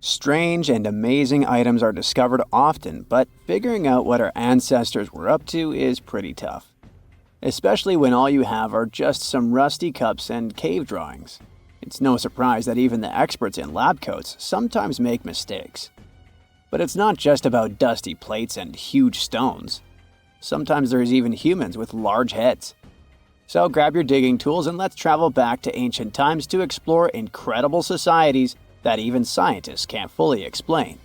Strange and amazing items are discovered often, but figuring out what our ancestors were up to is pretty tough. Especially when all you have are just some rusty cups and cave drawings. It's no surprise that even the experts in lab coats sometimes make mistakes. But it's not just about dusty plates and huge stones. Sometimes there's even humans with large heads. So grab your digging tools and let's travel back to ancient times to explore incredible societies that even scientists can't fully explain.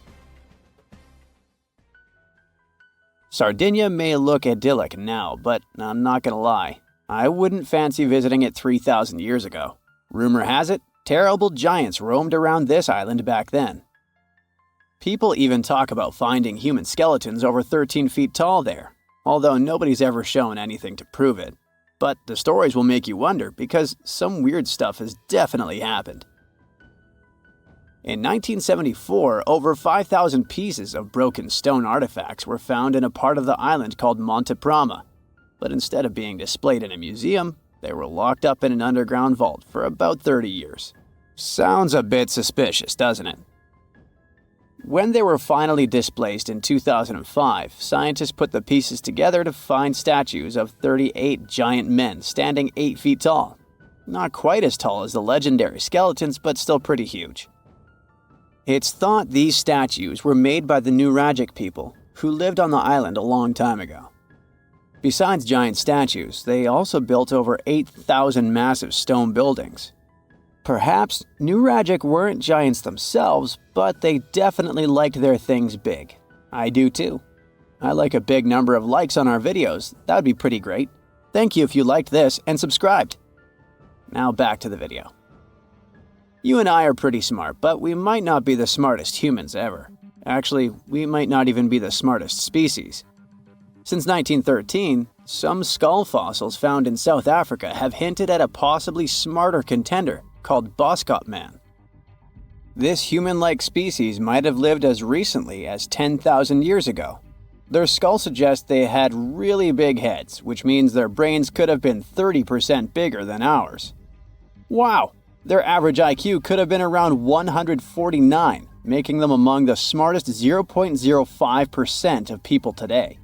Sardinia may look idyllic now, but I'm not gonna lie, I wouldn't fancy visiting it 3,000 years ago. Rumor has it, terrible giants roamed around this island back then. People even talk about finding human skeletons over 13 feet tall there, although nobody's ever shown anything to prove it. But the stories will make you wonder because some weird stuff has definitely happened. In 1974, over 5,000 pieces of broken stone artifacts were found in a part of the island called Monte Prama, but instead of being displayed in a museum, they were locked up in an underground vault for about 30 years. Sounds a bit suspicious, doesn't it? When they were finally displaced in 2005, scientists put the pieces together to find statues of 38 giant men standing 8 feet tall. Not quite as tall as the legendary skeletons, but still pretty huge. It's thought these statues were made by the Nuragic people, who lived on the island a long time ago. Besides giant statues, they also built over 8,000 massive stone buildings. Perhaps Nuragic weren't giants themselves, but they definitely liked their things big. I do too. I like a big number of likes on our videos. That would be pretty great. Thank you if you liked this and subscribed. Now back to the video. You and I are pretty smart, but we might not be the smartest humans ever. Actually, we might not even be the smartest species. Since 1913, some skull fossils found in South Africa have hinted at a possibly smarter contender called Boscop Man. This human-like species might have lived as recently as 10,000 years ago. Their skull suggests they had really big heads, which means their brains could have been 30% bigger than ours. Wow! Their average IQ could have been around 149, making them among the smartest 0.05% of people today.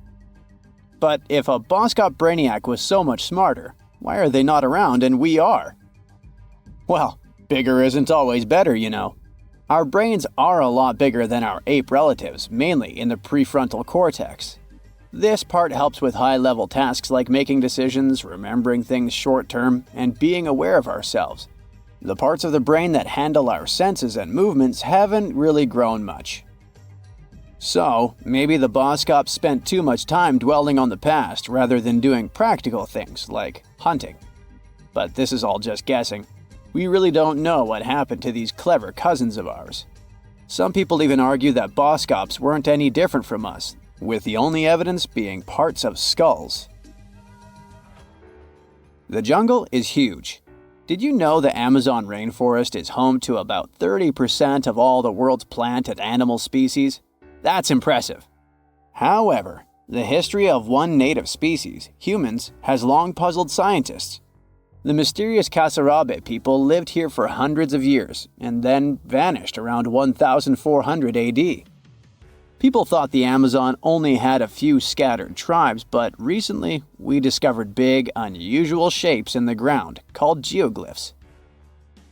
But if a Boscop brainiac was so much smarter, why are they not around and we are? Well, bigger isn't always better, you know. Our brains are a lot bigger than our ape relatives, mainly in the prefrontal cortex. This part helps with high-level tasks like making decisions, remembering things short-term, and being aware of ourselves. The parts of the brain that handle our senses and movements haven't really grown much. So, maybe the Boscop spent too much time dwelling on the past rather than doing practical things like hunting. But this is all just guessing. We really don't know what happened to these clever cousins of ours. Some people even argue that Boscops weren't any different from us, with the only evidence being parts of skulls. The jungle is huge. Did you know the Amazon rainforest is home to about 30% of all the world's plant and animal species? That's impressive. However, the history of one native species, humans, has long puzzled scientists. The mysterious Skara Brae people lived here for hundreds of years and then vanished around 1400 AD. People thought the Amazon only had a few scattered tribes, but recently we discovered big, unusual shapes in the ground called geoglyphs.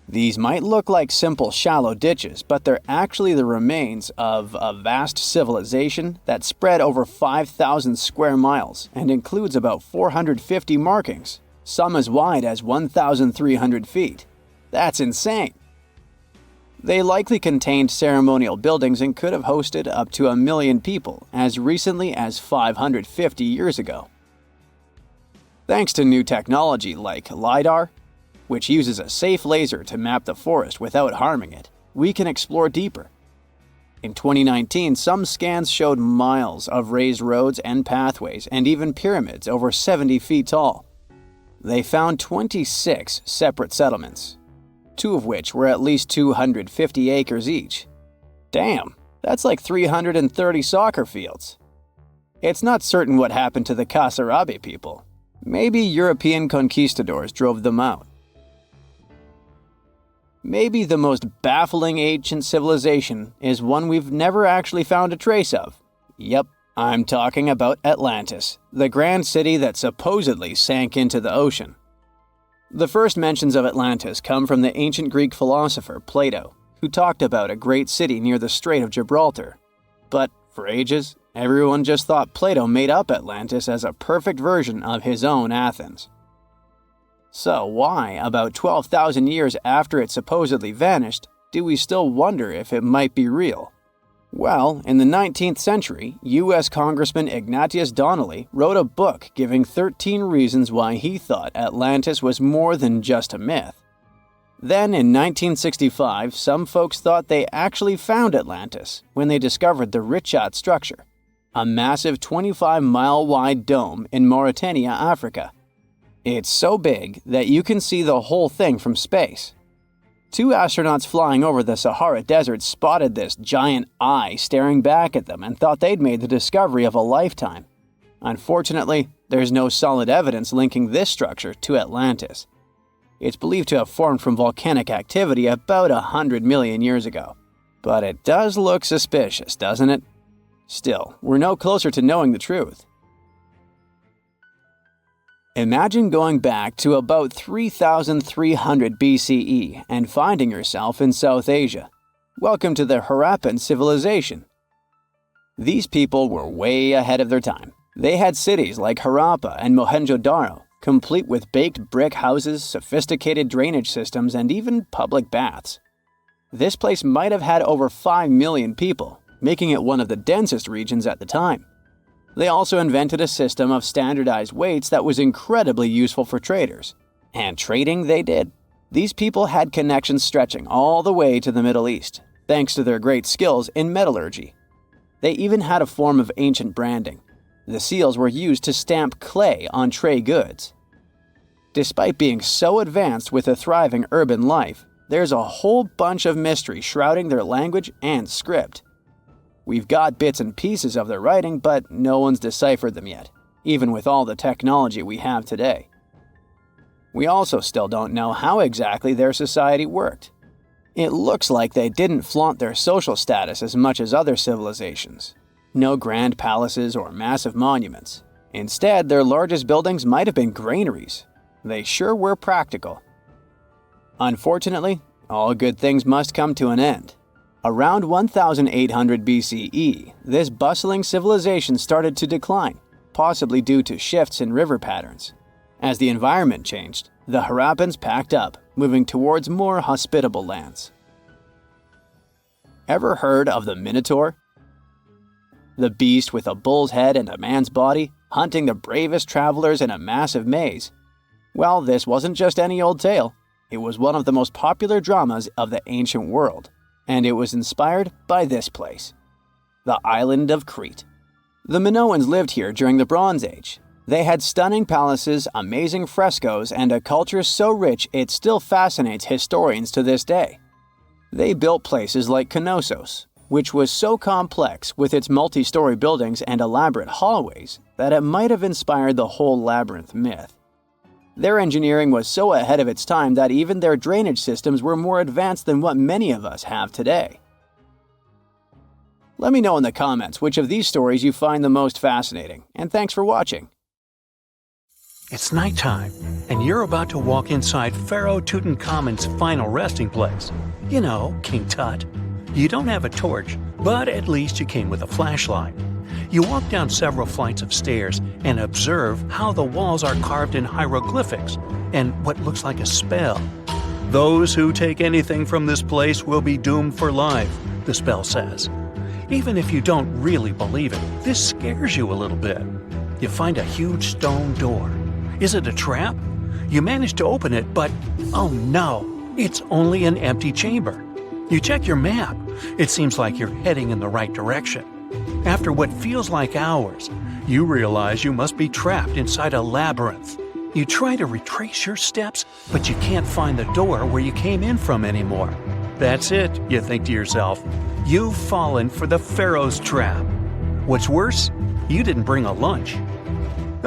These might look like simple shallow ditches, but they're actually the remains of a vast civilization that spread over 5,000 square miles and includes about 450 markings, some as wide as 1,300 feet. That's insane! They likely contained ceremonial buildings and could have hosted up to 1 million people as recently as 550 years ago. Thanks to new technology like LiDAR, which uses a safe laser to map the forest without harming it, we can explore deeper. In 2019, some scans showed miles of raised roads and pathways and even pyramids over 70 feet tall. They found 26 separate settlements, 2 of which were at least 250 acres each. Damn, that's like 330 soccer fields. It's not certain what happened to the Skara Brae people. Maybe European conquistadors drove them out. Maybe the most baffling ancient civilization is one we've never actually found a trace of. Yep, I'm talking about Atlantis, the grand city that supposedly sank into the ocean. The first mentions of Atlantis come from the ancient Greek philosopher Plato, who talked about a great city near the Strait of Gibraltar. But for ages, everyone just thought Plato made up Atlantis as a perfect version of his own Athens. So why, about 12,000 years after it supposedly vanished, do we still wonder if it might be real? Well, in the 19th century, U.S. Congressman Ignatius Donnelly wrote a book giving 13 reasons why he thought Atlantis was more than just a myth. Then, in 1965, some folks thought they actually found Atlantis when they discovered the Richat structure, a massive 25-mile-wide dome in Mauritania, Africa. It's so big that you can see the whole thing from space. 2 astronauts flying over the Sahara Desert spotted this giant eye staring back at them and thought they'd made the discovery of a lifetime. Unfortunately, there's no solid evidence linking this structure to Atlantis. It's believed to have formed from volcanic activity about 100 million years ago. But it does look suspicious, doesn't it? Still, we're no closer to knowing the truth. Imagine going back to about 3,300 BCE and finding yourself in South Asia. Welcome to the Harappan civilization. These people were way ahead of their time. They had cities like Harappa and Mohenjo-Daro, complete with baked brick houses, sophisticated drainage systems, and even public baths. This place might have had over 5 million people, making it one of the densest regions at the time. They also invented a system of standardized weights that was incredibly useful for traders. And trading they did. These people had connections stretching all the way to the Middle East, thanks to their great skills in metallurgy. They even had a form of ancient branding. The seals were used to stamp clay on tray goods. Despite being so advanced with a thriving urban life, there's a whole bunch of mystery shrouding their language and script. We've got bits and pieces of their writing, but no one's deciphered them yet, even with all the technology we have today. We also still don't know how exactly their society worked. It looks like they didn't flaunt their social status as much as other civilizations. No grand palaces or massive monuments. Instead, their largest buildings might have been granaries. They sure were practical. Unfortunately, all good things must come to an end. Around 1800 BCE, this bustling civilization started to decline, possibly due to shifts in river patterns. As the environment changed, the Harappans packed up, moving towards more hospitable lands. Ever heard of the Minotaur? The beast with a bull's head and a man's body, hunting the bravest travelers in a massive maze. Well, this wasn't just any old tale. It was one of the most popular dramas of the ancient world. And it was inspired by this place, the island of Crete. The Minoans lived here during the Bronze Age. They had stunning palaces, amazing frescoes, and a culture so rich it still fascinates historians to this day. They built places like Knossos, which was so complex with its multi-story buildings and elaborate hallways that it might have inspired the whole labyrinth myth. Their engineering was so ahead of its time that even their drainage systems were more advanced than what many of us have today. Let me know in the comments which of these stories you find the most fascinating, and thanks for watching. It's nighttime, and you're about to walk inside Pharaoh Tutankhamun's final resting place. You know, King Tut. You don't have a torch, but at least you came with a flashlight. You walk down several flights of stairs and observe how the walls are carved in hieroglyphics and what looks like a spell. Those who take anything from this place will be doomed for life, the spell says. Even if you don't really believe it, this scares you a little bit. You find a huge stone door. Is it a trap? You manage to open it, but oh no, it's only an empty chamber. You check your map. It seems like you're heading in the right direction. After what feels like hours, you realize you must be trapped inside a labyrinth. You try to retrace your steps, but you can't find the door where you came in from anymore. That's it, you think to yourself. You've fallen for the Pharaoh's trap. What's worse, you didn't bring a lunch.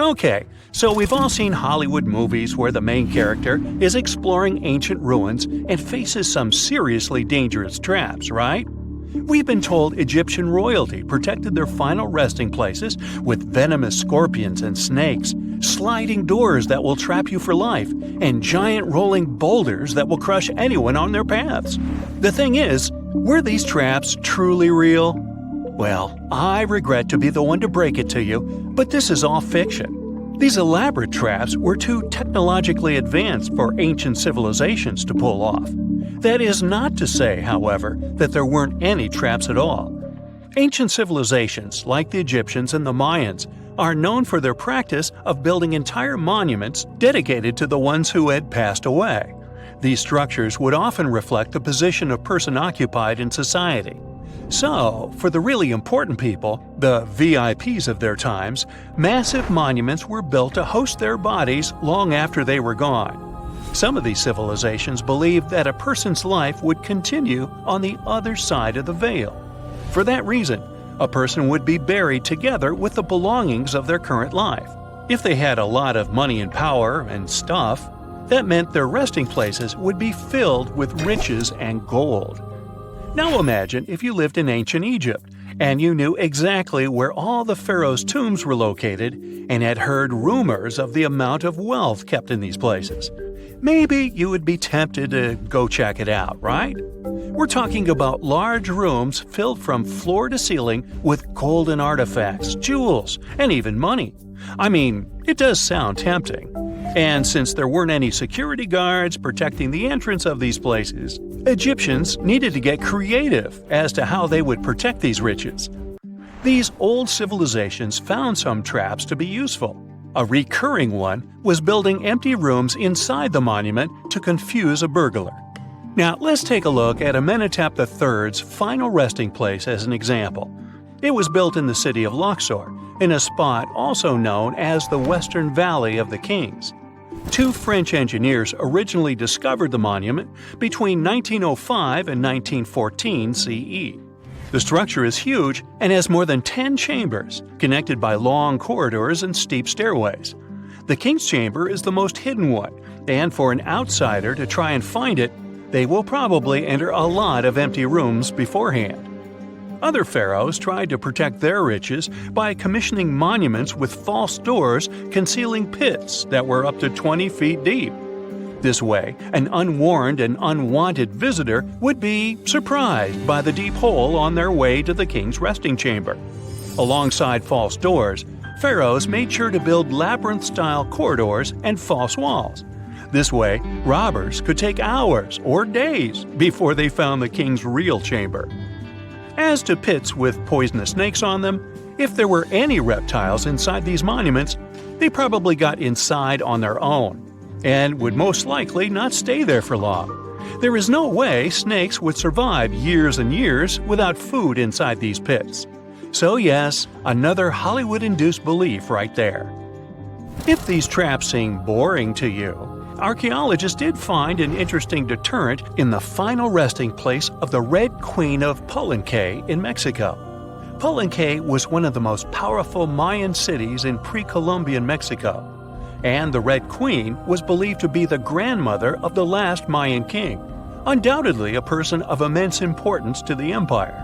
Okay, so we've all seen Hollywood movies where the main character is exploring ancient ruins and faces some seriously dangerous traps, right? We've been told Egyptian royalty protected their final resting places with venomous scorpions and snakes, sliding doors that will trap you for life, and giant rolling boulders that will crush anyone on their paths. The thing is, were these traps truly real? Well, I regret to be the one to break it to you, but this is all fiction. These elaborate traps were too technologically advanced for ancient civilizations to pull off. That is not to say, however, that there weren't any traps at all. Ancient civilizations, like the Egyptians and the Mayans, are known for their practice of building entire monuments dedicated to the ones who had passed away. These structures would often reflect the position of person occupied in society. So, for the really important people, the VIPs of their times, massive monuments were built to host their bodies long after they were gone. Some of these civilizations believed that a person's life would continue on the other side of the veil. For that reason, a person would be buried together with the belongings of their current life. If they had a lot of money and power and stuff, that meant their resting places would be filled with riches and gold. Now imagine if you lived in ancient Egypt and you knew exactly where all the pharaohs' tombs were located and had heard rumors of the amount of wealth kept in these places. Maybe you would be tempted to go check it out, right? We're talking about large rooms filled from floor to ceiling with golden artifacts, jewels, and even money. I mean, it does sound tempting. And since there weren't any security guards protecting the entrance of these places, Egyptians needed to get creative as to how they would protect these riches. These old civilizations found some traps to be useful. A recurring one was building empty rooms inside the monument to confuse a burglar. Now, let's take a look at Amenhotep III's final resting place as an example. It was built in the city of Luxor, in a spot also known as the Western Valley of the Kings. Two French engineers originally discovered the monument between 1905 and 1914 CE. The structure is huge and has more than 10 chambers, connected by long corridors and steep stairways. The King's Chamber is the most hidden one, and for an outsider to try and find it, they will probably enter a lot of empty rooms beforehand. Other pharaohs tried to protect their riches by commissioning monuments with false doors concealing pits that were up to 20 feet deep. This way, an unwarned and unwanted visitor would be surprised by the deep hole on their way to the king's resting chamber. Alongside false doors, pharaohs made sure to build labyrinth-style corridors and false walls. This way, robbers could take hours or days before they found the king's real chamber. As to pits with poisonous snakes on them, if there were any reptiles inside these monuments, they probably got inside on their own and would most likely not stay there for long. There is no way snakes would survive years and years without food inside these pits. So yes, another Hollywood-induced belief right there. If these traps seem boring to you, archaeologists did find an interesting deterrent in the final resting place of the Red Queen of Palenque in Mexico. Palenque was one of the most powerful Mayan cities in pre-Columbian Mexico, and the Red Queen was believed to be the grandmother of the last Mayan king, undoubtedly a person of immense importance to the empire.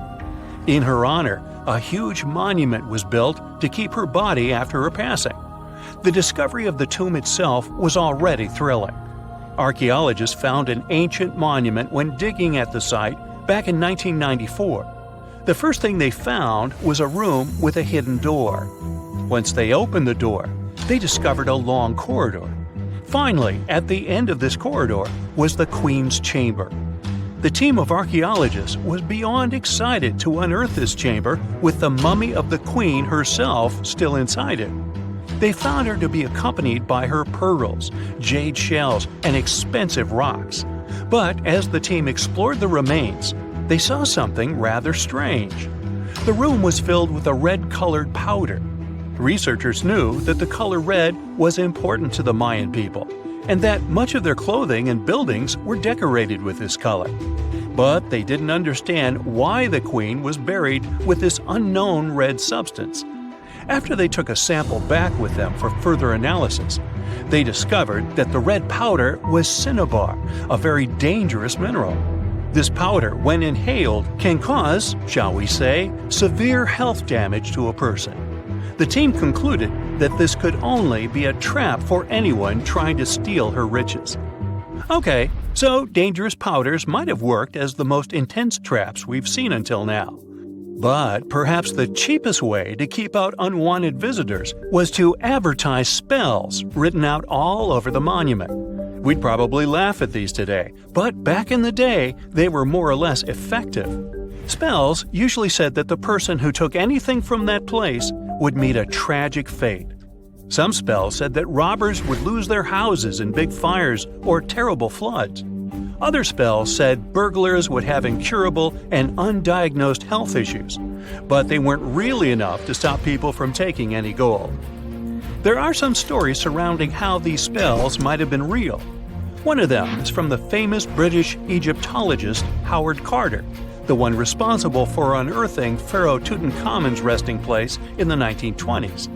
In her honor, a huge monument was built to keep her body after her passing. The discovery of the tomb itself was already thrilling. Archaeologists found an ancient monument when digging at the site back in 1994. The first thing they found was a room with a hidden door. Once they opened the door, they discovered a long corridor. Finally, at the end of this corridor was the Queen's chamber. The team of archaeologists was beyond excited to unearth this chamber with the mummy of the Queen herself still inside it. They found her to be accompanied by her pearls, jade shells, and expensive rocks. But as the team explored the remains, they saw something rather strange. The room was filled with a red-colored powder. Researchers knew that the color red was important to the Mayan people, and that much of their clothing and buildings were decorated with this color. But they didn't understand why the queen was buried with this unknown red substance. After they took a sample back with them for further analysis, they discovered that the red powder was cinnabar, a very dangerous mineral. This powder, when inhaled, can cause, shall we say, severe health damage to a person. The team concluded that this could only be a trap for anyone trying to steal her riches. Okay, so dangerous powders might have worked as the most intense traps we've seen until now. But perhaps the cheapest way to keep out unwanted visitors was to advertise spells written out all over the monument. We'd probably laugh at these today, but back in the day, they were more or less effective. Spells usually said that the person who took anything from that place would meet a tragic fate. Some spells said that robbers would lose their houses in big fires or terrible floods. Other spells said burglars would have incurable and undiagnosed health issues, but they weren't really enough to stop people from taking any gold. There are some stories surrounding how these spells might have been real. One of them is from the famous British Egyptologist Howard Carter, the one responsible for unearthing Pharaoh Tutankhamun's resting place in the 1920s.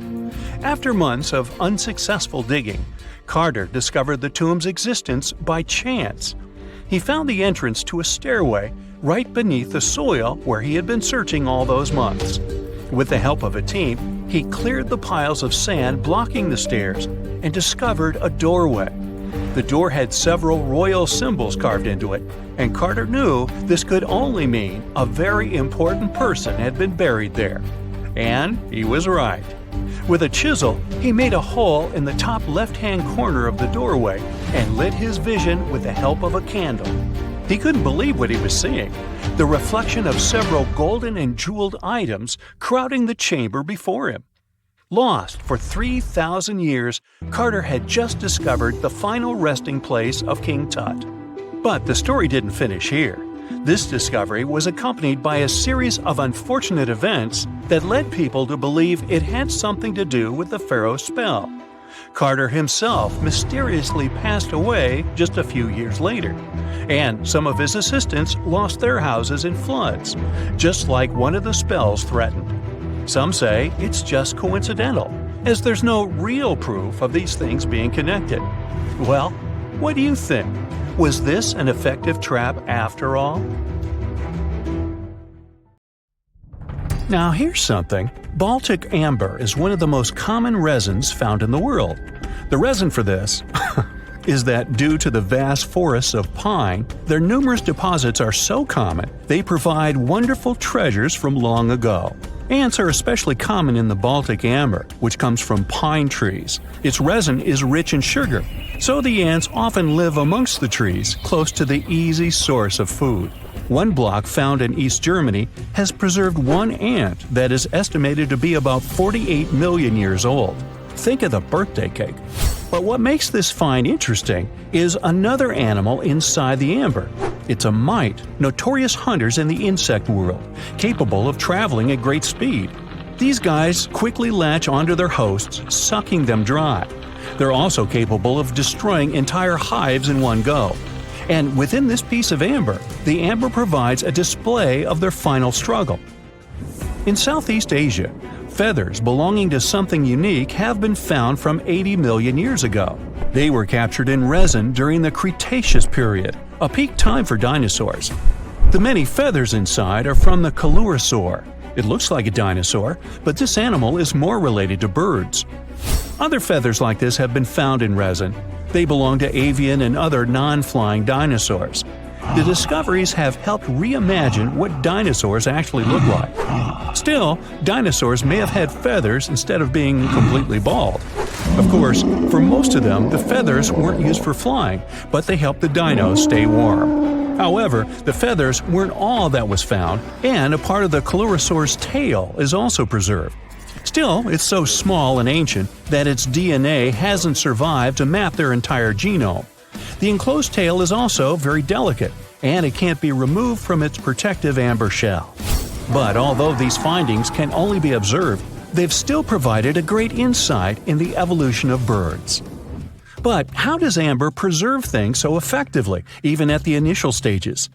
After months of unsuccessful digging, Carter discovered the tomb's existence by chance. He found the entrance to a stairway right beneath the soil where he had been searching all those months. With the help of a team, he cleared the piles of sand blocking the stairs and discovered a doorway. The door had several royal symbols carved into it, and Carter knew this could only mean a very important person had been buried there. And he was right. With a chisel, he made a hole in the top left-hand corner of the doorway and lit his vision with the help of a candle. He couldn't believe what he was seeing, the reflection of several golden and jeweled items crowding the chamber before him. Lost for 3,000 years, Carter had just discovered the final resting place of King Tut. But the story didn't finish here. This discovery was accompanied by a series of unfortunate events that led people to believe it had something to do with the pharaoh's spell. Carter himself mysteriously passed away just a few years later, and some of his assistants lost their houses in floods, just like one of the spells threatened. Some say it's just coincidental, as there's no real proof of these things being connected. Well, what do you think? Was this an effective trap after all? Now here's something. Baltic amber is one of the most common resins found in the world. The reason for this is that due to the vast forests of pine, their numerous deposits are so common they provide wonderful treasures from long ago. Ants are especially common in the Baltic amber, which comes from pine trees. Its resin is rich in sugar, so the ants often live amongst the trees, close to the easy source of food. One block found in East Germany has preserved one ant that is estimated to be about 48 million years old. Think of the birthday cake. But what makes this find interesting is another animal inside the amber. It's a mite, notorious hunters in the insect world, capable of traveling at great speed. These guys quickly latch onto their hosts, sucking them dry. They're also capable of destroying entire hives in one go. And within this piece of amber, the amber provides a display of their final struggle. In Southeast Asia, feathers belonging to something unique have been found from 80 million years ago. They were captured in resin during the Cretaceous period, a peak time for dinosaurs. The many feathers inside are from the Coelurosaur. It looks like a dinosaur, but this animal is more related to birds. Other feathers like this have been found in resin. They belong to avian and other non-flying dinosaurs. The discoveries have helped reimagine what dinosaurs actually look like. Still, dinosaurs may have had feathers instead of being completely bald. Of course, for most of them, the feathers weren't used for flying, but they helped the dinos stay warm. However, the feathers weren't all that was found, and a part of the Coelurosaur's tail is also preserved. Still, it's so small and ancient that its DNA hasn't survived to map their entire genome. The enclosed tail is also very delicate, and it can't be removed from its protective amber shell. But although these findings can only be observed, they've still provided a great insight in the evolution of birds. But how does amber preserve things so effectively, even at the initial stages?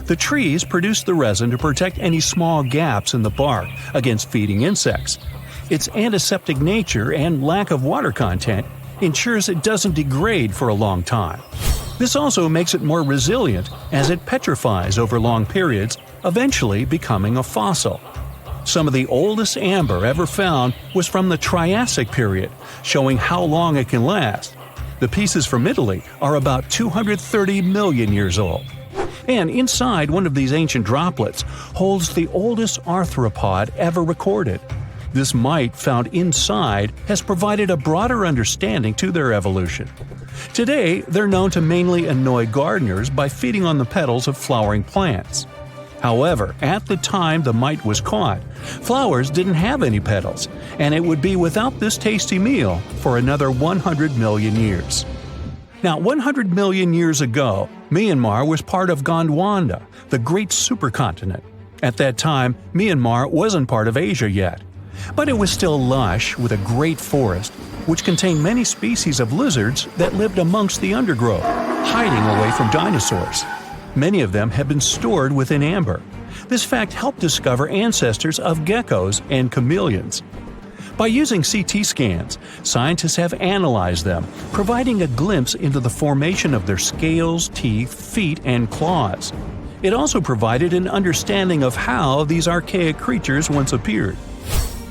The trees produce the resin to protect any small gaps in the bark against feeding insects. Its antiseptic nature and lack of water content ensures it doesn't degrade for a long time. This also makes it more resilient as it petrifies over long periods, eventually becoming a fossil. Some of the oldest amber ever found was from the Triassic period, showing how long it can last. The pieces from Italy are about 230 million years old. And inside one of these ancient droplets holds the oldest arthropod ever recorded. This mite found inside has provided a broader understanding to their evolution. Today, they're known to mainly annoy gardeners by feeding on the petals of flowering plants. However, at the time the mite was caught, flowers didn't have any petals, and it would be without this tasty meal for another 100 million years. Now, 100 million years ago, Myanmar was part of Gondwana, the great supercontinent. At that time, Myanmar wasn't part of Asia yet. But it was still lush with a great forest, which contained many species of lizards that lived amongst the undergrowth, hiding away from dinosaurs. Many of them had been stored within amber. This fact helped discover ancestors of geckos and chameleons. By using CT scans, scientists have analyzed them, providing a glimpse into the formation of their scales, teeth, feet, and claws. It also provided an understanding of how these archaic creatures once appeared.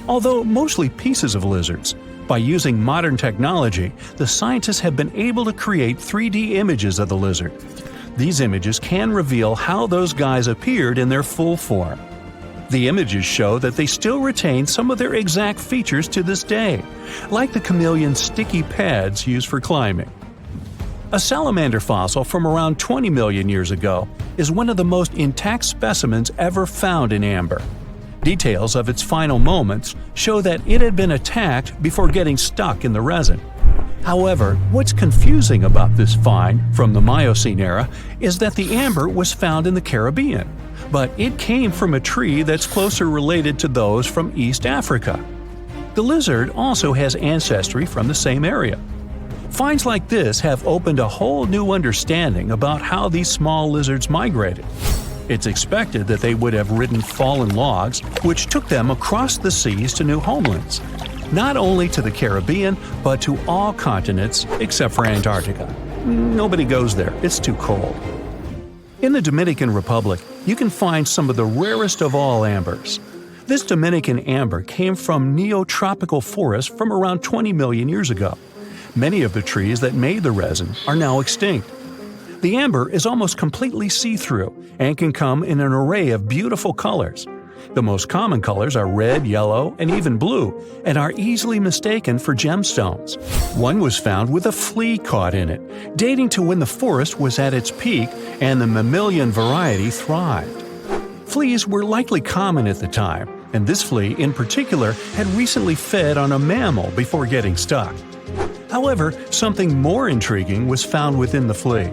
Although mostly pieces of lizards, by using modern technology, the scientists have been able to create 3D images of the lizard. These images can reveal how those guys appeared in their full form. The images show that they still retain some of their exact features to this day, like the chameleon's sticky pads used for climbing. A salamander fossil from around 20 million years ago is one of the most intact specimens ever found in amber. Details of its final moments show that it had been attacked before getting stuck in the resin. However, what's confusing about this find from the Miocene era is that the amber was found in the Caribbean, but it came from a tree that's closer related to those from East Africa. The lizard also has ancestry from the same area. Finds like this have opened a whole new understanding about how these small lizards migrated. It's expected that they would have ridden fallen logs, which took them across the seas to new homelands, not only to the Caribbean, but to all continents except for Antarctica. Nobody goes there, it's too cold. In the Dominican Republic, you can find some of the rarest of all ambers. This Dominican amber came from neotropical forests from around 20 million years ago. Many of the trees that made the resin are now extinct. The amber is almost completely see-through and can come in an array of beautiful colors. The most common colors are red, yellow, and even blue, and are easily mistaken for gemstones. One was found with a flea caught in it, dating to when the forest was at its peak and the mammalian variety thrived. Fleas were likely common at the time, and this flea in particular had recently fed on a mammal before getting stuck. However, something more intriguing was found within the flea.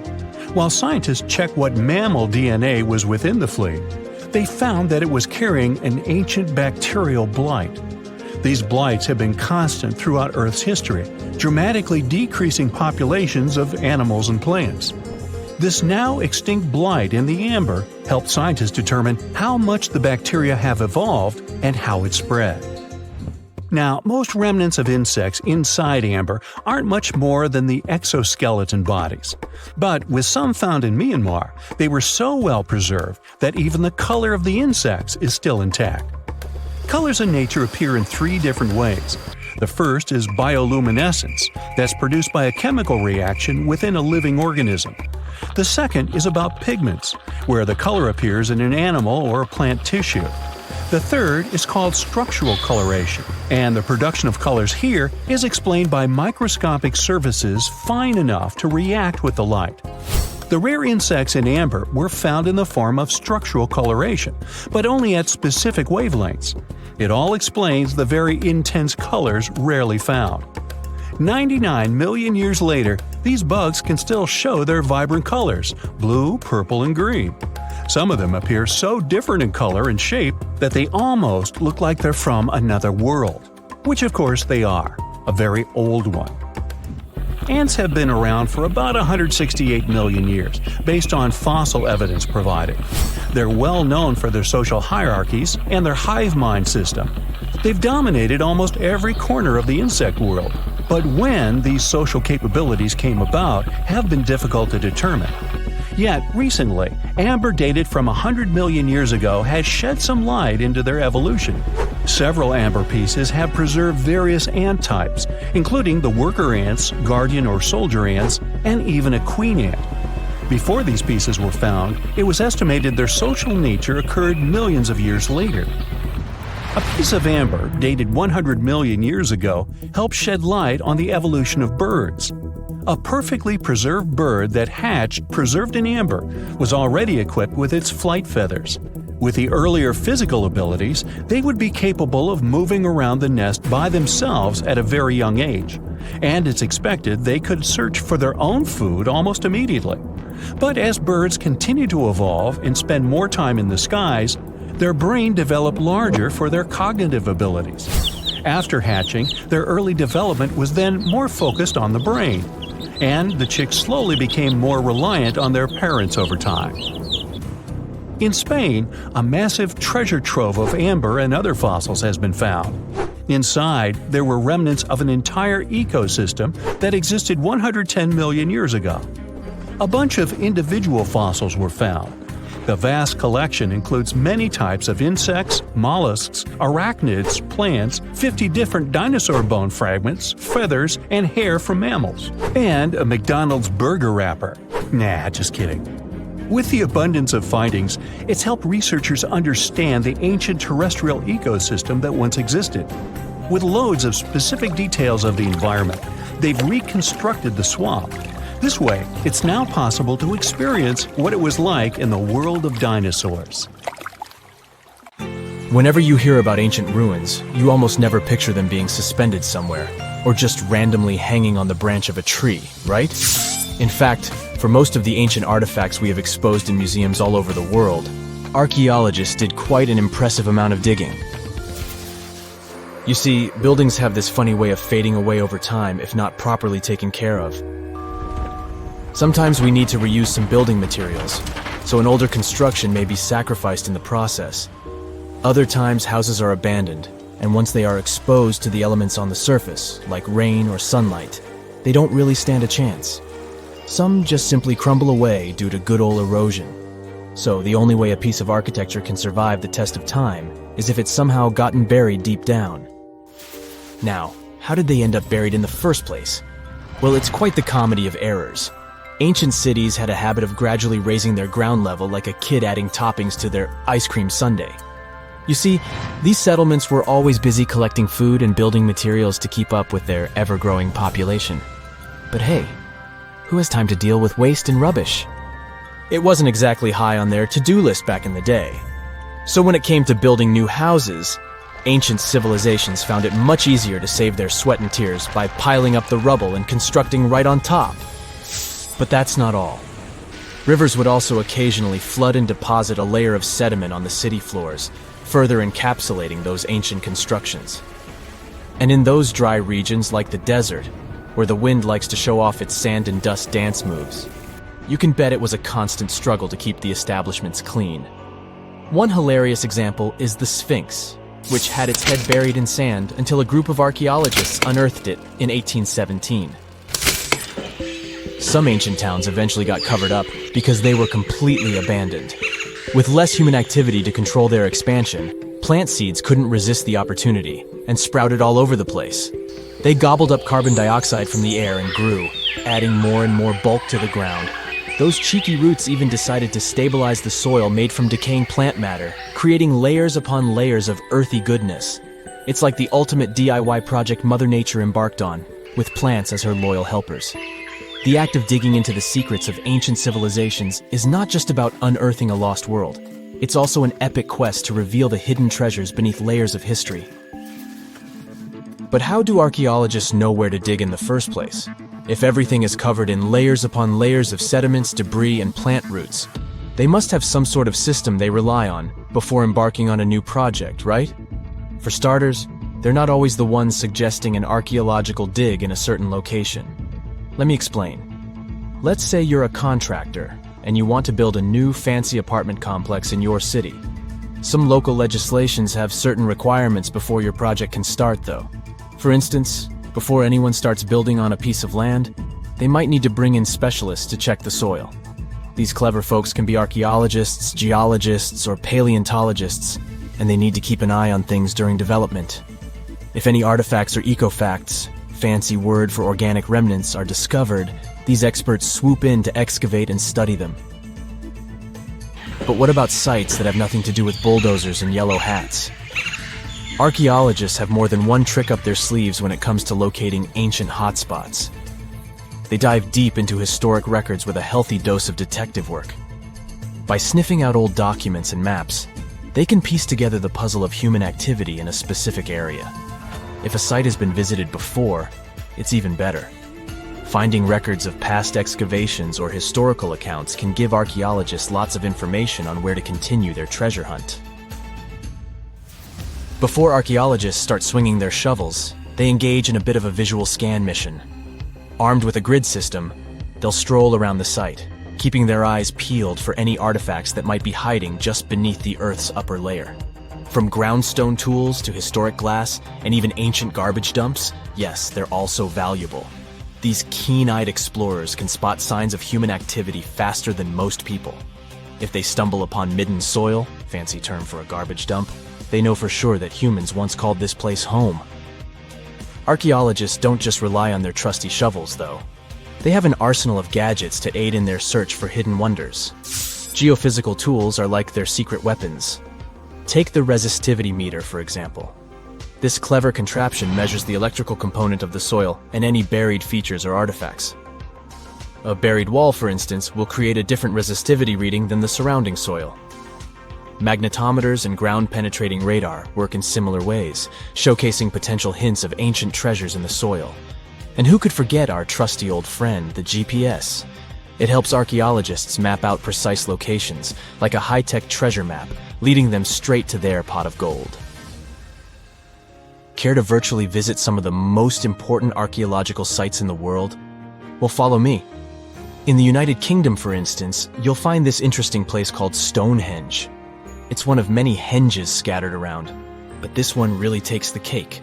While scientists checked what mammal DNA was within the flea, they found that it was carrying an ancient bacterial blight. These blights have been constant throughout Earth's history, dramatically decreasing populations of animals and plants. This now extinct blight in the amber helped scientists determine how much the bacteria have evolved and how it spread. Now, most remnants of insects inside amber aren't much more than the exoskeleton bodies. But with some found in Myanmar, they were so well preserved that even the color of the insects is still intact. Colors in nature appear in three different ways. The first is bioluminescence, that's produced by a chemical reaction within a living organism. The second is about pigments, where the color appears in an animal or plant tissue. The third is called structural coloration, and the production of colors here is explained by microscopic surfaces fine enough to react with the light. The rare insects in amber were found in the form of structural coloration, but only at specific wavelengths. It all explains the very intense colors rarely found. 99 million years later, these bugs can still show their vibrant colors – blue, purple, and green. Some of them appear so different in color and shape that they almost look like they're from another world. Which of course they are, a very old one. Ants have been around for about 168 million years, based on fossil evidence provided. They're well known for their social hierarchies and their hive mind system. They've dominated almost every corner of the insect world, but when these social capabilities came about have been difficult to determine. Yet, recently, amber dated from 100 million years ago has shed some light into their evolution. Several amber pieces have preserved various ant types, including the worker ants, guardian or soldier ants, and even a queen ant. Before these pieces were found, it was estimated their social nature occurred millions of years later. A piece of amber, dated 100 million years ago, helped shed light on the evolution of birds. A perfectly preserved bird that hatched preserved in amber was already equipped with its flight feathers. With the earlier physical abilities, they would be capable of moving around the nest by themselves at a very young age, and it's expected they could search for their own food almost immediately. But as birds continue to evolve and spend more time in the skies, their brain developed larger for their cognitive abilities. After hatching, their early development was then more focused on the brain, and the chicks slowly became more reliant on their parents over time. In Spain, a massive treasure trove of amber and other fossils has been found. Inside, there were remnants of an entire ecosystem that existed 110 million years ago. A bunch of individual fossils were found. The vast collection includes many types of insects, mollusks, arachnids, plants, 50 different dinosaur bone fragments, feathers, and hair from mammals, and a McDonald's burger wrapper. Nah, just kidding. With the abundance of findings, it's helped researchers understand the ancient terrestrial ecosystem that once existed. With loads of specific details of the environment, they've reconstructed the swamp. This way, it's now possible to experience what it was like in the world of dinosaurs. Whenever you hear about ancient ruins, you almost never picture them being suspended somewhere, or just randomly hanging on the branch of a tree, right? In fact, for most of the ancient artifacts we have exposed in museums all over the world, archaeologists did quite an impressive amount of digging. You see, buildings have this funny way of fading away over time if not properly taken care of. Sometimes we need to reuse some building materials, so an older construction may be sacrificed in the process. Other times houses are abandoned, and once they are exposed to the elements on the surface, like rain or sunlight, they don't really stand a chance. Some just simply crumble away due to good old erosion. So the only way a piece of architecture can survive the test of time is if it's somehow gotten buried deep down. Now, how did they end up buried in the first place? Well, it's quite the comedy of errors. Ancient cities had a habit of gradually raising their ground level like a kid adding toppings to their ice cream sundae. You see, these settlements were always busy collecting food and building materials to keep up with their ever-growing population. But hey, who has time to deal with waste and rubbish? It wasn't exactly high on their to-do list back in the day. So when it came to building new houses, ancient civilizations found it much easier to save their sweat and tears by piling up the rubble and constructing right on top. But that's not all. Rivers would also occasionally flood and deposit a layer of sediment on the city floors, further encapsulating those ancient constructions. And in those dry regions like the desert, where the wind likes to show off its sand and dust dance moves, you can bet it was a constant struggle to keep the establishments clean. One hilarious example is the Sphinx, which had its head buried in sand until a group of archaeologists unearthed it in 1817. Some ancient towns eventually got covered up because they were completely abandoned. With less human activity to control their expansion, plant seeds couldn't resist the opportunity and sprouted all over the place. They gobbled up carbon dioxide from the air and grew, adding more and more bulk to the ground. Those cheeky roots even decided to stabilize the soil made from decaying plant matter, creating layers upon layers of earthy goodness. It's like the ultimate DIY project Mother Nature embarked on, with plants as her loyal helpers. The act of digging into the secrets of ancient civilizations is not just about unearthing a lost world. It's also an epic quest to reveal the hidden treasures beneath layers of history. But how do archaeologists know where to dig in the first place? If everything is covered in layers upon layers of sediments, debris, and plant roots, they must have some sort of system they rely on before embarking on a new project, right? For starters, they're not always the ones suggesting an archaeological dig in a certain location. Let me explain. Let's say you're a contractor and you want to build a new fancy apartment complex in your city. Some local legislations have certain requirements before your project can start, though. For instance, before anyone starts building on a piece of land, they might need to bring in specialists to check the soil. These clever folks can be archaeologists, geologists, or paleontologists, and they need to keep an eye on things during development. If any artifacts or ecofacts, fancy word for organic remnants, are discovered, these experts swoop in to excavate and study them. But what about sites that have nothing to do with bulldozers and yellow hats? Archaeologists have more than one trick up their sleeves when it comes to locating ancient hotspots. They dive deep into historic records with a healthy dose of detective work. By sniffing out old documents and maps, they can piece together the puzzle of human activity in a specific area. If a site has been visited before, it's even better. Finding records of past excavations or historical accounts can give archaeologists lots of information on where to continue their treasure hunt. Before archaeologists start swinging their shovels, they engage in a bit of a visual scan mission. Armed with a grid system, they'll stroll around the site, keeping their eyes peeled for any artifacts that might be hiding just beneath the Earth's upper layer. From groundstone tools to historic glass and even ancient garbage dumps, yes, they're also valuable. These keen-eyed explorers can spot signs of human activity faster than most people. If they stumble upon midden soil, fancy term for a garbage dump, they know for sure that humans once called this place home. Archaeologists don't just rely on their trusty shovels, though. They have an arsenal of gadgets to aid in their search for hidden wonders. Geophysical tools are like their secret weapons. Take the resistivity meter, for example. This clever contraption measures the electrical component of the soil and any buried features or artifacts. A buried wall, for instance, will create a different resistivity reading than the surrounding soil. Magnetometers and ground-penetrating radar work in similar ways, showcasing potential hints of ancient treasures in the soil. And who could forget our trusty old friend, the GPS? It helps archaeologists map out precise locations, like a high-tech treasure map, leading them straight to their pot of gold. Care to virtually visit some of the most important archaeological sites in the world? Well, follow me. In the United Kingdom, for instance, you'll find this interesting place called Stonehenge. It's one of many henges scattered around, but this one really takes the cake.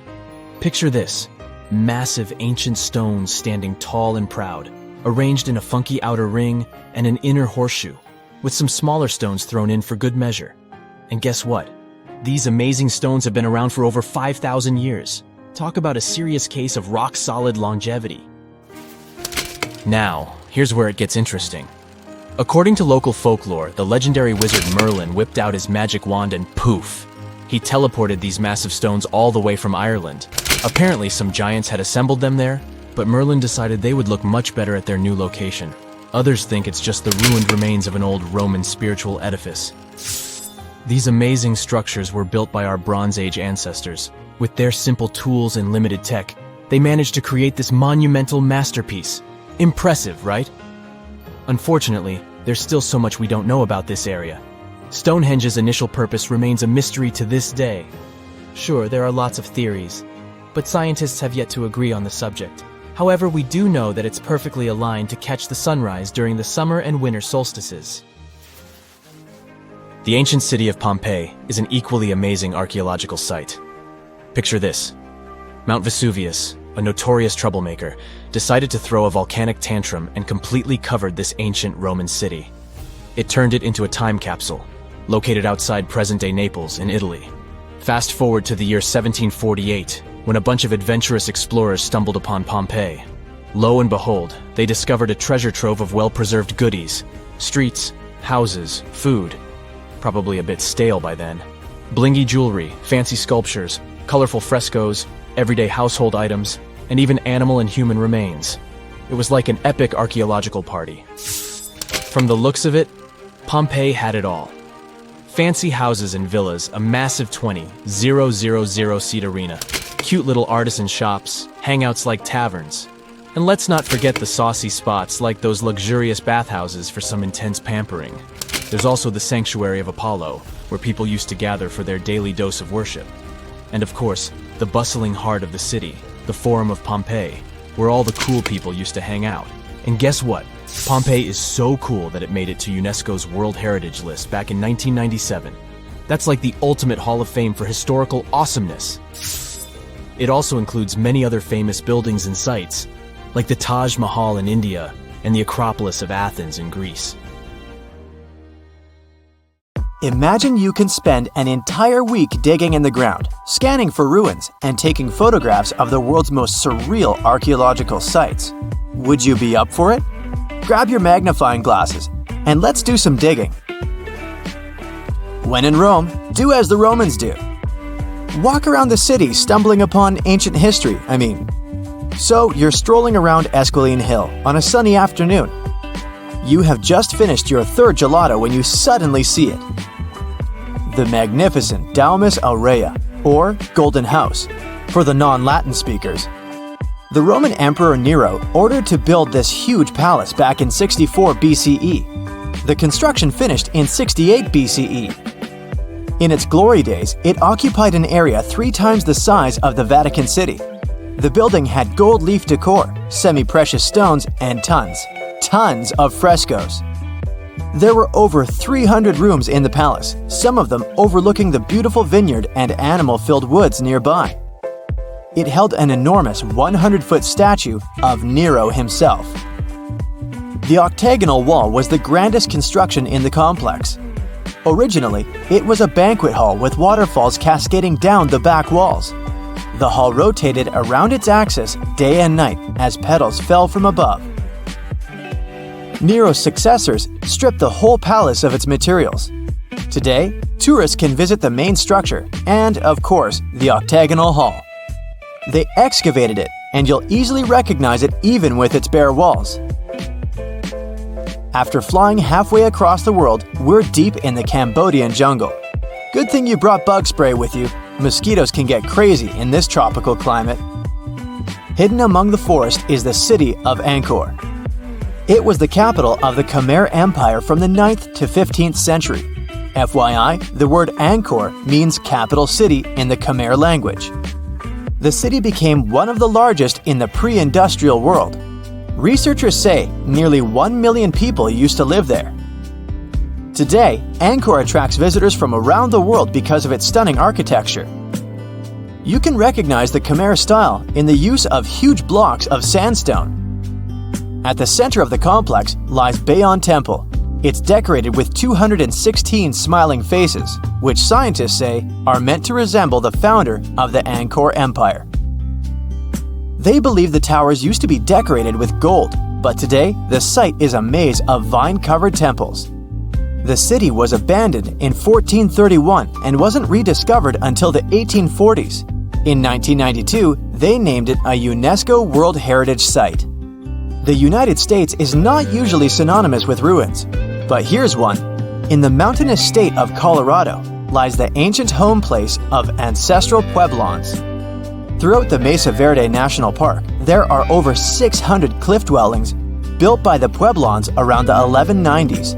Picture this: massive ancient stones standing tall and proud, arranged in a funky outer ring and an inner horseshoe, with some smaller stones thrown in for good measure. And guess what? These amazing stones have been around for over 5,000 years. Talk about a serious case of rock-solid longevity. Now, here's where it gets interesting. According to local folklore, the legendary wizard Merlin whipped out his magic wand and poof! He teleported these massive stones all the way from Ireland. Apparently, some giants had assembled them there, but Merlin decided they would look much better at their new location. Others think it's just the ruined remains of an old Roman spiritual edifice. These amazing structures were built by our Bronze Age ancestors. With their simple tools and limited tech, they managed to create this monumental masterpiece. Impressive, right? Unfortunately, there's still so much we don't know about this area. Stonehenge's initial purpose remains a mystery to this day. Sure, there are lots of theories, but scientists have yet to agree on the subject. However, we do know that it's perfectly aligned to catch the sunrise during the summer and winter solstices. The ancient city of Pompeii is an equally amazing archaeological site. Picture this: Mount Vesuvius, a notorious troublemaker, decided to throw a volcanic tantrum and completely covered this ancient Roman city. It turned it into a time capsule, located outside present-day Naples in Italy. Fast forward to the year 1748, when a bunch of adventurous explorers stumbled upon Pompeii. Lo and behold, they discovered a treasure trove of well-preserved goodies: streets, houses, food. Probably a bit stale by then. Blingy jewelry, fancy sculptures, colorful frescoes, everyday household items, and even animal and human remains. It was like an epic archaeological party. From the looks of it, Pompeii had it all. Fancy houses and villas, a massive 20,000-seat arena, cute little artisan shops, hangouts like taverns. And let's not forget the saucy spots like those luxurious bathhouses for some intense pampering. There's also the Sanctuary of Apollo, where people used to gather for their daily dose of worship. And of course, the bustling heart of the city, the Forum of Pompeii, where all the cool people used to hang out. And guess what? Pompeii is so cool that it made it to UNESCO's World Heritage List back in 1997. That's like the ultimate Hall of Fame for historical awesomeness. It also includes many other famous buildings and sites, like the Taj Mahal in India and the Acropolis of Athens in Greece. Imagine you can spend an entire week digging in the ground, scanning for ruins, and taking photographs of the world's most surreal archaeological sites. Would you be up for it? Grab your magnifying glasses, and let's do some digging. When in Rome, do as the Romans do. Walk around the city stumbling upon ancient history, So you're strolling around Esquiline Hill on a sunny afternoon. You have just finished your third gelato when you suddenly see it. The magnificent Domus Aurea, or Golden House, for the non-Latin speakers. The Roman Emperor Nero ordered to build this huge palace back in 64 BCE. The construction finished in 68 BCE. In its glory days, it occupied an area 3 times the size of the Vatican City. The building had gold leaf decor, semi-precious stones, and tons of frescoes. There were over 300 rooms in the palace, some of them overlooking the beautiful vineyard and animal-filled woods nearby. It held an enormous 100-foot statue of Nero himself. The octagonal wall was the grandest construction in the complex. Originally, it was a banquet hall with waterfalls cascading down the back walls. The hall rotated around its axis day and night as petals fell from above. Nero's successors stripped the whole palace of its materials. Today, tourists can visit the main structure and, of course, the octagonal hall. They excavated it, and you'll easily recognize it even with its bare walls. After flying halfway across the world, we're deep in the Cambodian jungle. Good thing you brought bug spray with you. Mosquitoes can get crazy in this tropical climate. Hidden among the forest is the city of Angkor. It was the capital of the Khmer Empire from the 9th to 15th century. FYI, the word Angkor means capital city in the Khmer language. The city became one of the largest in the pre-industrial world. Researchers say nearly 1 million people used to live there. Today, Angkor attracts visitors from around the world because of its stunning architecture. You can recognize the Khmer style in the use of huge blocks of sandstone. At the center of the complex lies Bayon Temple. It's decorated with 216 smiling faces, which scientists say are meant to resemble the founder of the Angkor Empire. They believe the towers used to be decorated with gold, but today the site is a maze of vine-covered temples. The city was abandoned in 1431 and wasn't rediscovered until the 1840s. In 1992, they named it a UNESCO World Heritage Site. The United States is not usually synonymous with ruins, but here's one. In the mountainous state of Colorado lies the ancient home place of ancestral Pueblans. Throughout the Mesa Verde National Park, there are over 600 cliff dwellings built by the Pueblans around the 1190s.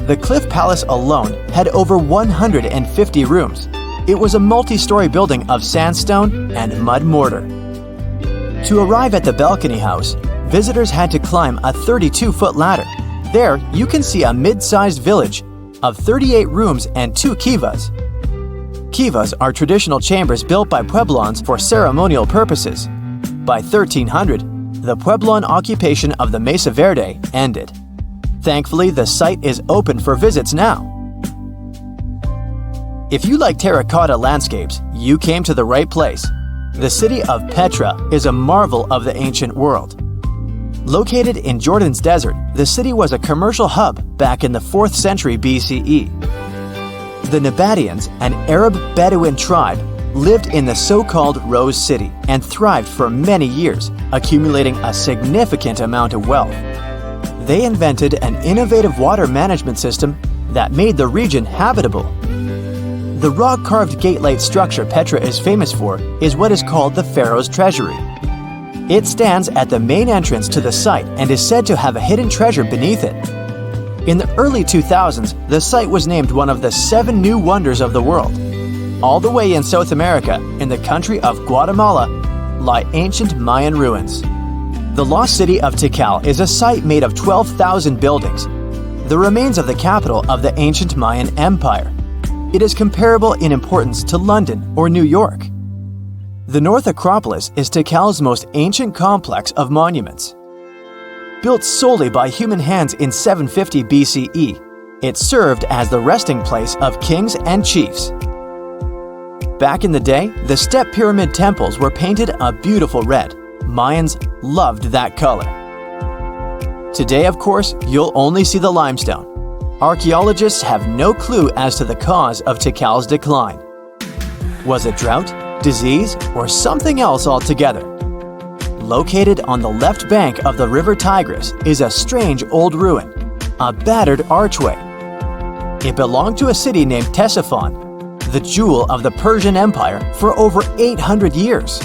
The Cliff Palace alone had over 150 rooms. It was a multi-story building of sandstone and mud mortar. To arrive at the balcony house, visitors had to climb a 32-foot ladder. There, you can see a mid-sized village of 38 rooms and 2 kivas. Kivas are traditional chambers built by Pueblans for ceremonial purposes. By 1300, the Pueblan occupation of the Mesa Verde ended. Thankfully, the site is open for visits now. If you like terracotta landscapes, you came to the right place. The city of Petra is a marvel of the ancient world. Located in Jordan's desert, the city was a commercial hub back in the 4th century BCE. The Nabataeans, an Arab Bedouin tribe, lived in the so-called Rose City and thrived for many years, accumulating a significant amount of wealth. They invented an innovative water management system that made the region habitable. The rock-carved gate-like structure Petra is famous for is what is called the Pharaoh's Treasury. It stands at the main entrance to the site and is said to have a hidden treasure beneath it. In the early 2000s, the site was named one of the 7 new wonders of the world. All the way in South America, in the country of Guatemala, lie ancient Mayan ruins. The lost city of Tikal is a site made of 12,000 buildings, the remains of the capital of the ancient Mayan Empire. It is comparable in importance to London or New York. The North Acropolis is Tikal's most ancient complex of monuments. Built solely by human hands in 750 BCE, it served as the resting place of kings and chiefs. Back in the day, the step pyramid temples were painted a beautiful red. Mayans loved that color. Today, of course, you'll only see the limestone. Archaeologists have no clue as to the cause of Tikal's decline. Was it drought, disease, or something else altogether? Located on the left bank of the river Tigris is a strange old ruin, a battered archway. It belonged to a city named Ctesiphon, the jewel of the Persian Empire for over 800 years.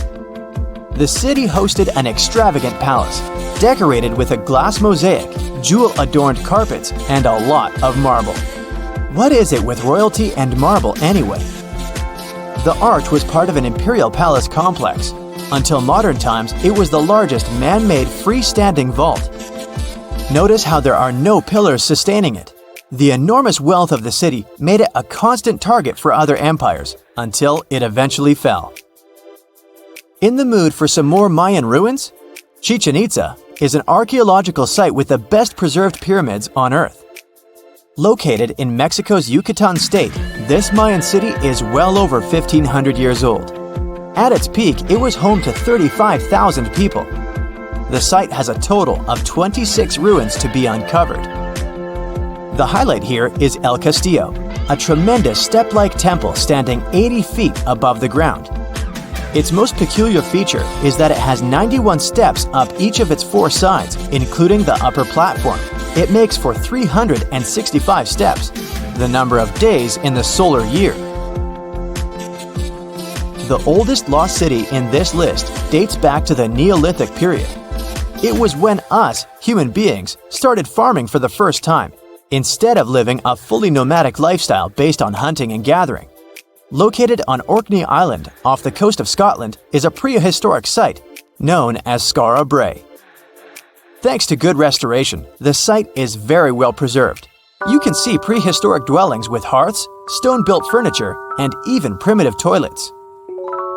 The city hosted an extravagant palace, decorated with a glass mosaic, jewel-adorned carpets, and a lot of marble. What is it with royalty and marble anyway? The arch was part of an imperial palace complex. Until modern times, it was the largest man-made freestanding vault. Notice how there are no pillars sustaining it. The enormous wealth of the city made it a constant target for other empires, until it eventually fell. In the mood for some more Mayan ruins? Chichen Itza is an archaeological site with the best preserved pyramids on Earth. Located in Mexico's Yucatan state, this Mayan city is well over 1,500 years old. At its peak, it was home to 35,000 people. The site has a total of 26 ruins to be uncovered. The highlight here is El Castillo, a tremendous step-like temple standing 80 feet above the ground. Its most peculiar feature is that it has 91 steps up each of its 4 sides, including the upper platform. It makes for 365 steps, the number of days in the solar year. The oldest lost city in this list dates back to the Neolithic period. It was when us, human beings, started farming for the first time, instead of living a fully nomadic lifestyle based on hunting and gathering. Located on Orkney Island off the coast of Scotland is a prehistoric site known as Skara Brae. Thanks to good restoration, the site is very well preserved. You can see prehistoric dwellings with hearths, stone-built furniture, and even primitive toilets.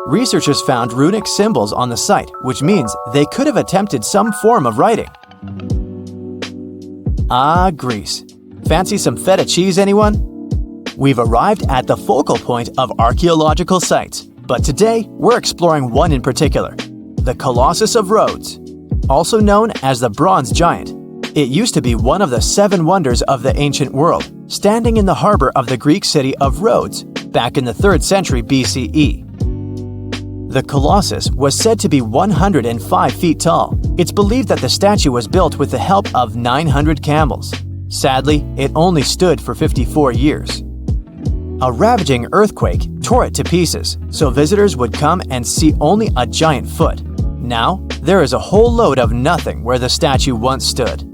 Researchers found runic symbols on the site, which means they could have attempted some form of writing. Ah, Greece. Fancy some feta cheese, anyone? We've arrived at the focal point of archaeological sites, but today we're exploring one in particular, the Colossus of Rhodes. Also known as the Bronze Giant, it used to be one of the 7 wonders of the ancient world, standing in the harbor of the Greek city of Rhodes back in the 3rd century BCE. The Colossus was said to be 105 feet tall. It's believed that the statue was built with the help of 900 camels. Sadly, it only stood for 54 years. A ravaging earthquake tore it to pieces, so visitors would come and see only a giant foot. Now, there is a whole load of nothing where the statue once stood.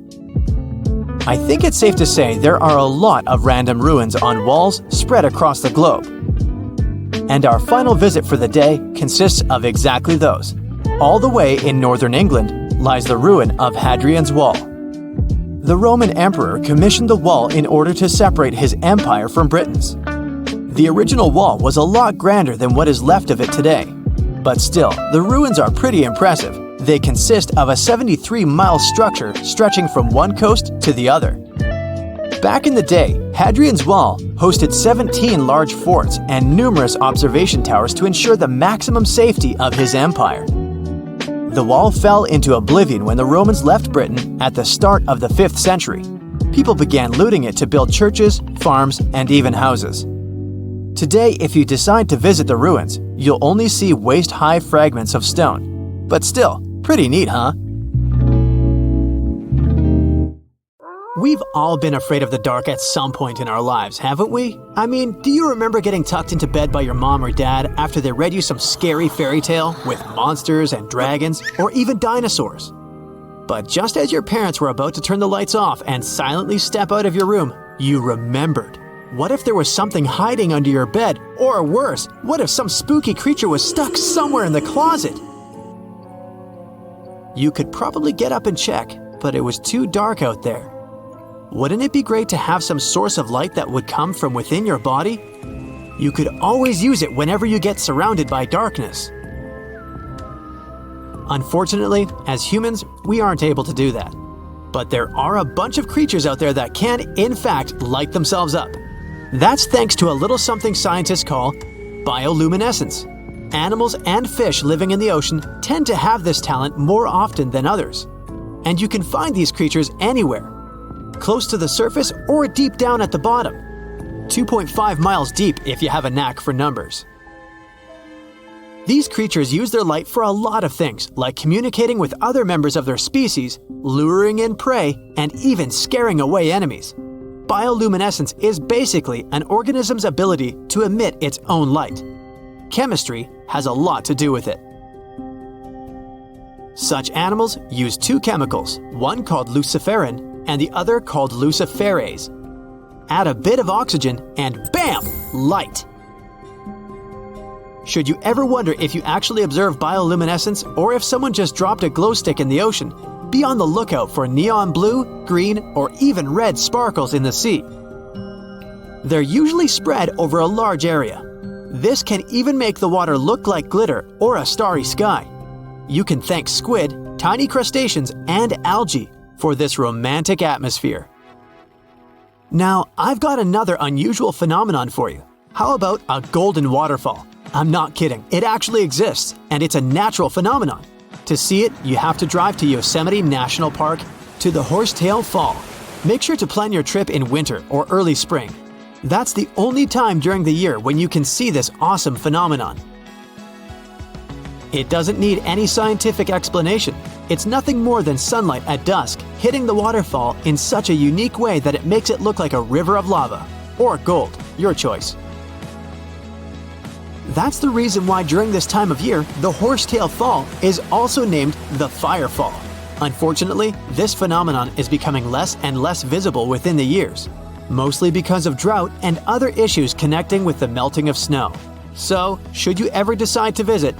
I think it's safe to say there are a lot of random ruins on walls spread across the globe. And our final visit for the day consists of exactly those. All the way in northern England lies the ruin of Hadrian's Wall. The Roman emperor commissioned the wall in order to separate his empire from Britain's. The original wall was a lot grander than what is left of it today. But still, the ruins are pretty impressive. They consist of a 73-mile structure stretching from one coast to the other. Back in the day, Hadrian's Wall hosted 17 large forts and numerous observation towers to ensure the maximum safety of his empire. The wall fell into oblivion when the Romans left Britain at the start of the 5th century. People began looting it to build churches, farms, and even houses. Today, if you decide to visit the ruins, you'll only see waist-high fragments of stone. But still, pretty neat, huh? We've all been afraid of the dark at some point in our lives, haven't we? I mean, do you remember getting tucked into bed by your mom or dad after they read you some scary fairy tale with monsters and dragons, or even dinosaurs? But just as your parents were about to turn the lights off and silently step out of your room, you remembered. What if there was something hiding under your bed? Or worse, what if some spooky creature was stuck somewhere in the closet? You could probably get up and check, but it was too dark out there. Wouldn't it be great to have some source of light that would come from within your body? You could always use it whenever you get surrounded by darkness. Unfortunately, as humans, we aren't able to do that. But there are a bunch of creatures out there that can, in fact, light themselves up. That's thanks to a little something scientists call bioluminescence. Animals and fish living in the ocean tend to have this talent more often than others. And you can find these creatures anywhere, close to the surface or deep down at the bottom. 2.5 miles deep if you have a knack for numbers. These creatures use their light for a lot of things, like communicating with other members of their species, luring in prey, and even scaring away enemies. Bioluminescence is basically an organism's ability to emit its own light. Chemistry has a lot to do with it. Such animals use two chemicals, one called luciferin and the other called luciferase. Add a bit of oxygen and bam! Light! Should you ever wonder if you actually observe bioluminescence or if someone just dropped a glow stick in the ocean, be on the lookout for neon blue, green, or even red sparkles in the sea. They're usually spread over a large area. This can even make the water look like glitter or a starry sky. You can thank squid, tiny crustaceans, and algae for this romantic atmosphere. Now, I've got another unusual phenomenon for you. How about a golden waterfall? I'm not kidding, it actually exists, and it's a natural phenomenon. To see it, you have to drive to Yosemite National Park to the Horsetail Fall. Make sure to plan your trip in winter or early spring. That's the only time during the year when you can see this awesome phenomenon. It doesn't need any scientific explanation. It's nothing more than sunlight at dusk hitting the waterfall in such a unique way that it makes it look like a river of lava. Or gold, your choice. That's the reason why during this time of year, the Horsetail Fall is also named the Fire Fall. Unfortunately, this phenomenon is becoming less and less visible within the years, mostly because of drought and other issues connecting with the melting of snow. So, should you ever decide to visit,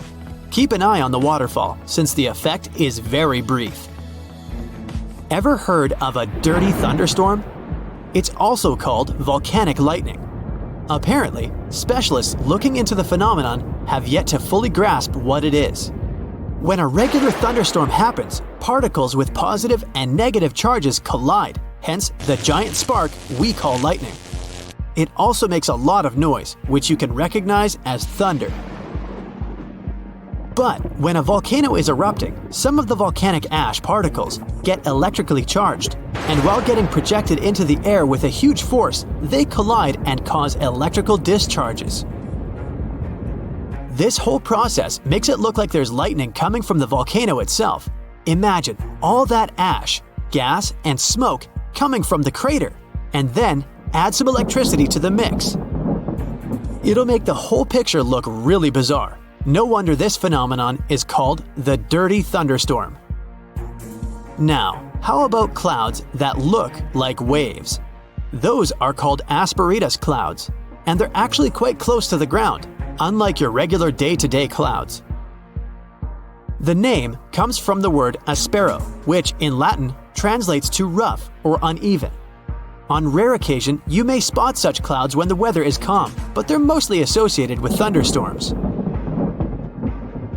keep an eye on the waterfall since the effect is very brief. Ever heard of a dirty thunderstorm? It's also called volcanic lightning. Apparently, specialists looking into the phenomenon have yet to fully grasp what it is. When a regular thunderstorm happens, particles with positive and negative charges collide, hence the giant spark we call lightning. It also makes a lot of noise, which you can recognize as thunder. But when a volcano is erupting, some of the volcanic ash particles get electrically charged, and while getting projected into the air with a huge force, they collide and cause electrical discharges. This whole process makes it look like there's lightning coming from the volcano itself. Imagine all that ash, gas, and smoke coming from the crater, and then add some electricity to the mix. It'll make the whole picture look really bizarre. No wonder this phenomenon is called the dirty thunderstorm. Now, how about clouds that look like waves? Those are called asperitas clouds, and they're actually quite close to the ground, unlike your regular day-to-day clouds. The name comes from the word aspero, which in Latin translates to rough or uneven. On rare occasion, you may spot such clouds when the weather is calm, but they're mostly associated with thunderstorms.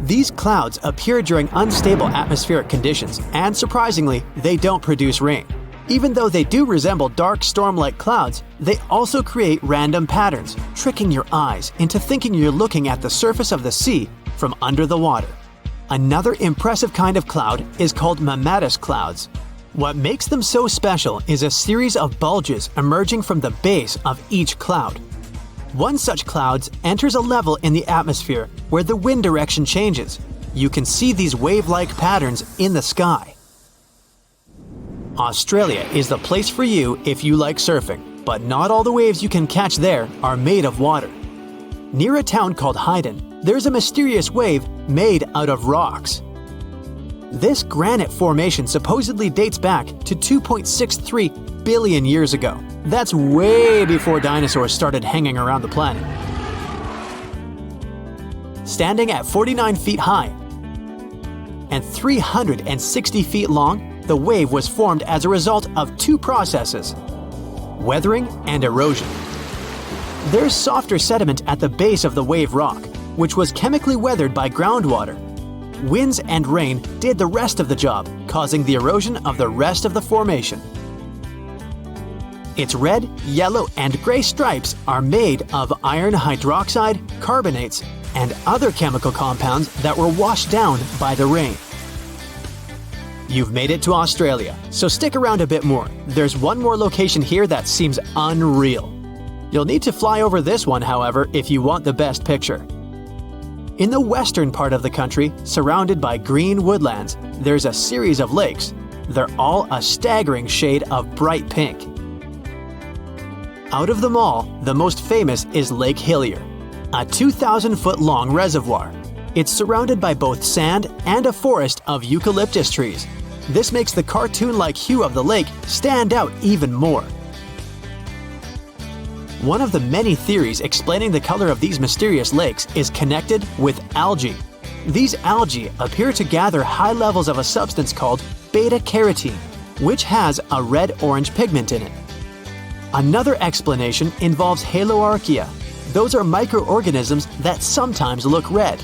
These clouds appear during unstable atmospheric conditions, and surprisingly, they don't produce rain. Even though they do resemble dark storm-like clouds, they also create random patterns, tricking your eyes into thinking you're looking at the surface of the sea from under the water. Another impressive kind of cloud is called mammatus clouds. What makes them so special is a series of bulges emerging from the base of each cloud. One such cloud enters a level in the atmosphere where the wind direction changes. You can see these wave-like patterns in the sky. Australia is the place for you if you like surfing, but not all the waves you can catch there are made of water. Near a town called Hayden, there's a mysterious wave made out of rocks. This granite formation supposedly dates back to 2.63 billion years ago. That's way before dinosaurs started hanging around the planet. Standing at 49 feet high and 360 feet long, the wave was formed as a result of two processes: weathering and erosion. There's softer sediment at the base of the wave rock, which was chemically weathered by groundwater. Winds and rain did the rest of the job, causing the erosion of the rest of the formation. Its red, yellow, and gray stripes are made of iron hydroxide, carbonates, and other chemical compounds that were washed down by the rain. You've made it to Australia, so stick around a bit more. There's one more location here that seems unreal. You'll need to fly over this one, however, if you want the best picture. In the western part of the country, surrounded by green woodlands, there's a series of lakes. They're all a staggering shade of bright pink. Out of them all, the most famous is Lake Hillier, a 2,000-foot-long reservoir. It's surrounded by both sand and a forest of eucalyptus trees. This makes the cartoon-like hue of the lake stand out even more. One of the many theories explaining the color of these mysterious lakes is connected with algae. These algae appear to gather high levels of a substance called beta-carotene, which has a red-orange pigment in it. Another explanation involves haloarchaea. Those are microorganisms that sometimes look red.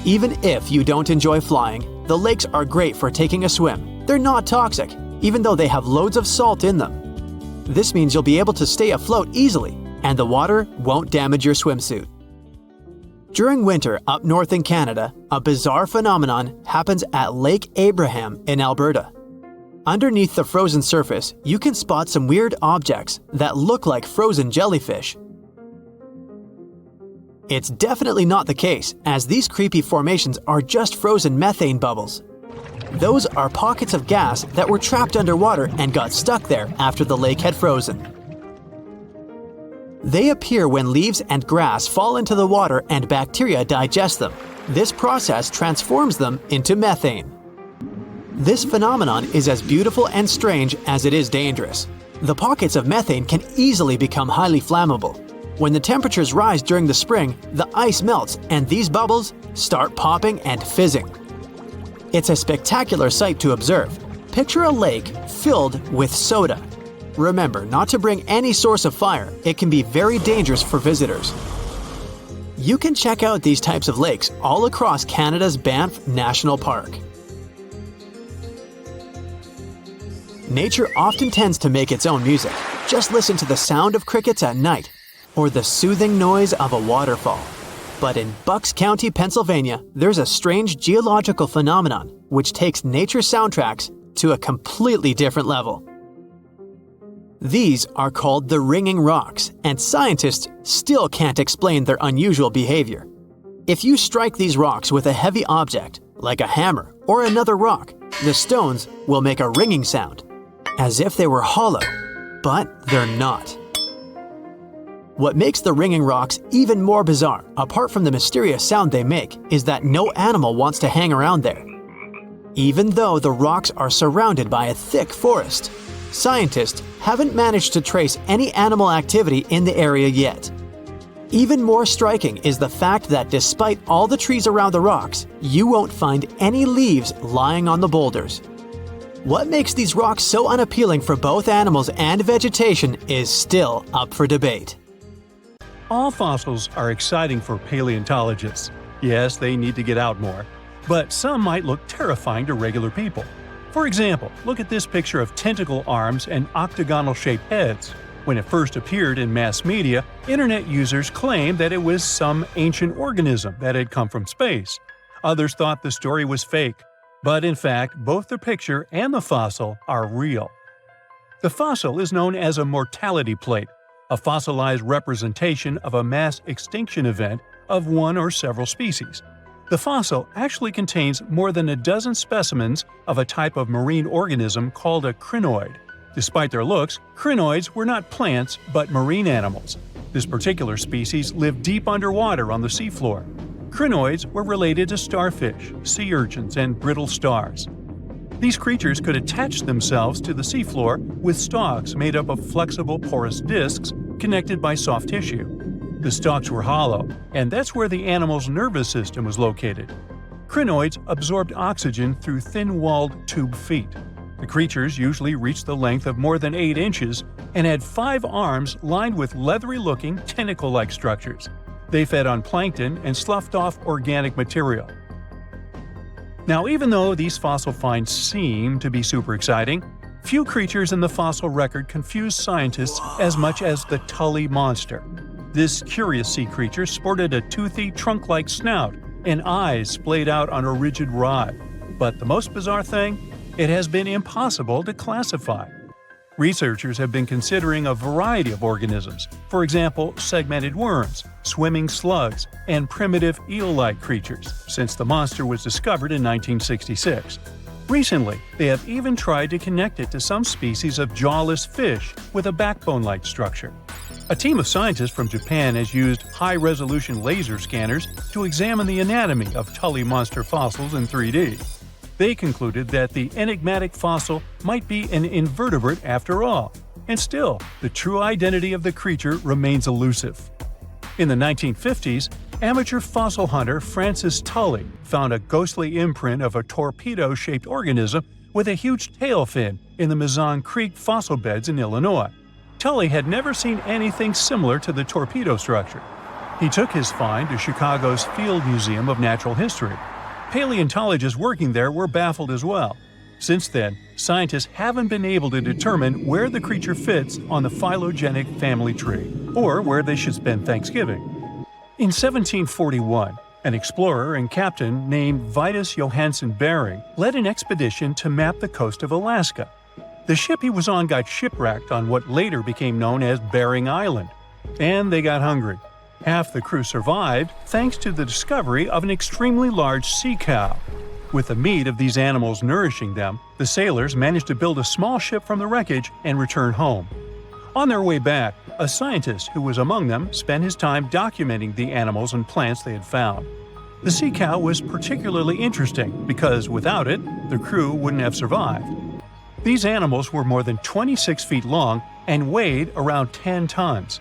Even if you don't enjoy flying, the lakes are great for taking a swim. They're not toxic, even though they have loads of salt in them. This means you'll be able to stay afloat easily, and the water won't damage your swimsuit. During winter up north in Canada, a bizarre phenomenon happens at Lake Abraham in Alberta. Underneath the frozen surface, you can spot some weird objects that look like frozen jellyfish. It's definitely not the case, as these creepy formations are just frozen methane bubbles. Those are pockets of gas that were trapped underwater and got stuck there after the lake had frozen. They appear when leaves and grass fall into the water and bacteria digest them. This process transforms them into methane. This phenomenon is as beautiful and strange as it is dangerous. The pockets of methane can easily become highly flammable. When the temperatures rise during the spring, the ice melts and these bubbles start popping and fizzing. It's a spectacular sight to observe. Picture a lake filled with soda. Remember not to bring any source of fire. It can be very dangerous for visitors. You can check out these types of lakes all across Canada's Banff National Park. Nature often tends to make its own music. Just listen to the sound of crickets at night, or the soothing noise of a waterfall. But in Bucks County, Pennsylvania, there's a strange geological phenomenon which takes nature soundtracks to a completely different level. These are called the ringing rocks, and scientists still can't explain their unusual behavior. If you strike these rocks with a heavy object, like a hammer or another rock, the stones will make a ringing sound, as if they were hollow, but they're not. What makes the ringing rocks even more bizarre, apart from the mysterious sound they make, is that no animal wants to hang around there. Even though the rocks are surrounded by a thick forest, scientists haven't managed to trace any animal activity in the area yet. Even more striking is the fact that despite all the trees around the rocks, you won't find any leaves lying on the boulders. What makes these rocks so unappealing for both animals and vegetation is still up for debate. All fossils are exciting for paleontologists. Yes, they need to get out more. But some might look terrifying to regular people. For example, look at this picture of tentacle arms and octagonal-shaped heads. When it first appeared in mass media, internet users claimed that it was some ancient organism that had come from space. Others thought the story was fake. But in fact, both the picture and the fossil are real. The fossil is known as a mortality plate, a fossilized representation of a mass extinction event of one or several species. The fossil actually contains more than a dozen specimens of a type of marine organism called a crinoid. Despite their looks, crinoids were not plants but marine animals. This particular species lived deep underwater on the seafloor. Crinoids were related to starfish, sea urchins, and brittle stars. These creatures could attach themselves to the seafloor with stalks made up of flexible porous discs connected by soft tissue. The stalks were hollow, and that's where the animal's nervous system was located. Crinoids absorbed oxygen through thin-walled tube feet. The creatures usually reached the length of more than 8 inches, and had 5 arms lined with leathery-looking, tentacle-like structures. They fed on plankton and sloughed off organic material. Now, even though these fossil finds seem to be super exciting, few creatures in the fossil record confuse scientists as much as the Tully Monster. This curious sea creature sported a toothy, trunk-like snout and eyes splayed out on a rigid rod. But the most bizarre thing? It has been impossible to classify. Researchers have been considering a variety of organisms, for example, segmented worms, swimming slugs, and primitive eel-like creatures, since the monster was discovered in 1966. Recently, they have even tried to connect it to some species of jawless fish with a backbone-like structure. A team of scientists from Japan has used high-resolution laser scanners to examine the anatomy of Tully Monster fossils in 3D. They concluded that the enigmatic fossil might be an invertebrate after all, and still, the true identity of the creature remains elusive. In the 1950s, amateur fossil hunter Francis Tully found a ghostly imprint of a torpedo-shaped organism with a huge tail fin in the Mesa Creek fossil beds in Illinois. Tully had never seen anything similar to the torpedo structure. He took his find to Chicago's Field Museum of Natural History. Paleontologists working there were baffled as well. Since then, scientists haven't been able to determine where the creature fits on the phylogenetic family tree, or where they should spend Thanksgiving. In 1741, an explorer and captain named Vitus Johansen Bering led an expedition to map the coast of Alaska. The ship he was on got shipwrecked on what later became known as Bering Island, and they got hungry. Half the crew survived thanks to the discovery of an extremely large sea cow. With the meat of these animals nourishing them, the sailors managed to build a small ship from the wreckage and return home. On their way back, a scientist who was among them spent his time documenting the animals and plants they had found. The sea cow was particularly interesting because without it, the crew wouldn't have survived. These animals were more than 26 feet long and weighed around 10 tons.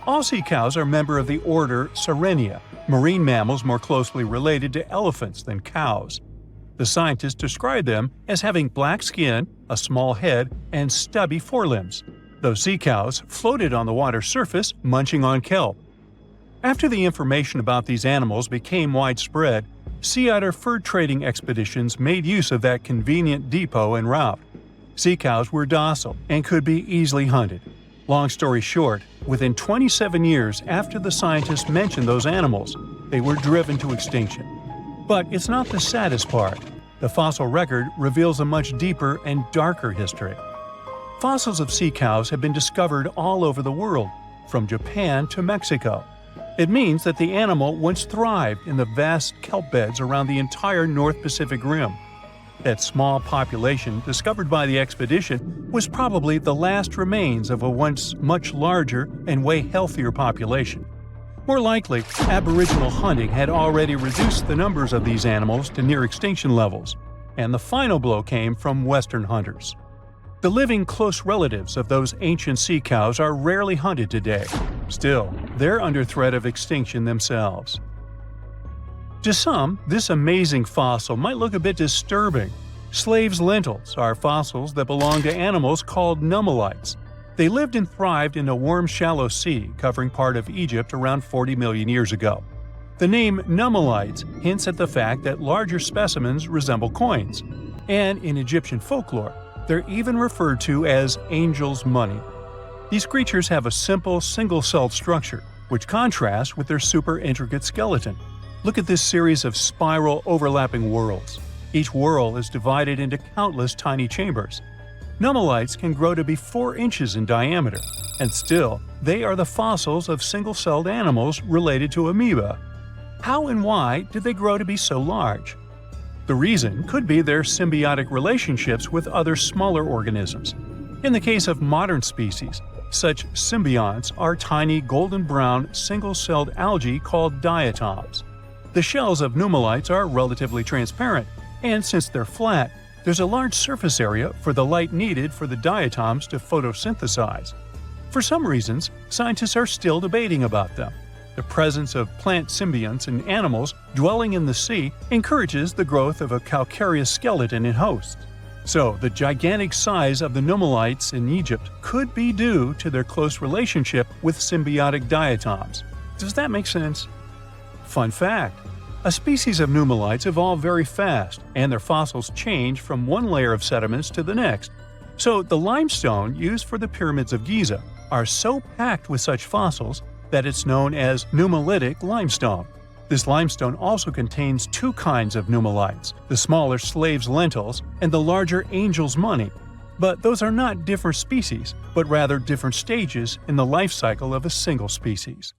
All sea cows are members of the order Sardinia, marine mammals more closely related to elephants than cows. The scientists describe them as having black skin, a small head, and stubby forelimbs. Those sea cows floated on the water's surface, munching on kelp. After the information about these animals became widespread, sea otter fur trading expeditions made use of that convenient depot en route. Sea cows were docile and could be easily hunted. Long story short, within 27 years after the scientists mentioned those animals, they were driven to extinction. But it's not the saddest part. The fossil record reveals a much deeper and darker history. Fossils of sea cows have been discovered all over the world, from Japan to Mexico. It means that the animal once thrived in the vast kelp beds around the entire North Pacific Rim. That small population discovered by the expedition was probably the last remains of a once much larger and way healthier population. More likely, Aboriginal hunting had already reduced the numbers of these animals to near extinction levels, and the final blow came from Western hunters. The living close relatives of those ancient sea cows are rarely hunted today. Still, they're under threat of extinction themselves. To some, this amazing fossil might look a bit disturbing. Slaves' lentils are fossils that belong to animals called nummulites. They lived and thrived in a warm, shallow sea covering part of Egypt around 40 million years ago. The name nummulites hints at the fact that larger specimens resemble coins, and in Egyptian folklore, they're even referred to as angel's money. These creatures have a simple, single-celled structure, which contrasts with their super intricate skeleton. Look at this series of spiral overlapping whorls. Each whorl is divided into countless tiny chambers. Nummulites can grow to be 4 inches in diameter, and still, they are the fossils of single-celled animals related to amoeba. How and why did they grow to be so large? The reason could be their symbiotic relationships with other smaller organisms. In the case of modern species, such symbionts are tiny golden-brown single-celled algae called diatoms. The shells of nummulites are relatively transparent, and since they're flat, there's a large surface area for the light needed for the diatoms to photosynthesize. For some reasons, scientists are still debating about them. The presence of plant symbionts and animals dwelling in the sea encourages the growth of a calcareous skeleton in hosts. So, the gigantic size of the nummulites in Egypt could be due to their close relationship with symbiotic diatoms. Does that make sense? Fun fact: a species of nummulites evolve very fast, and their fossils change from one layer of sediments to the next. So, the limestone used for the pyramids of Giza are so packed with such fossils that it's known as nummulitic limestone. This limestone also contains two kinds of nummulites, the smaller slaves' lentils and the larger angel's money. But those are not different species, but rather different stages in the life cycle of a single species.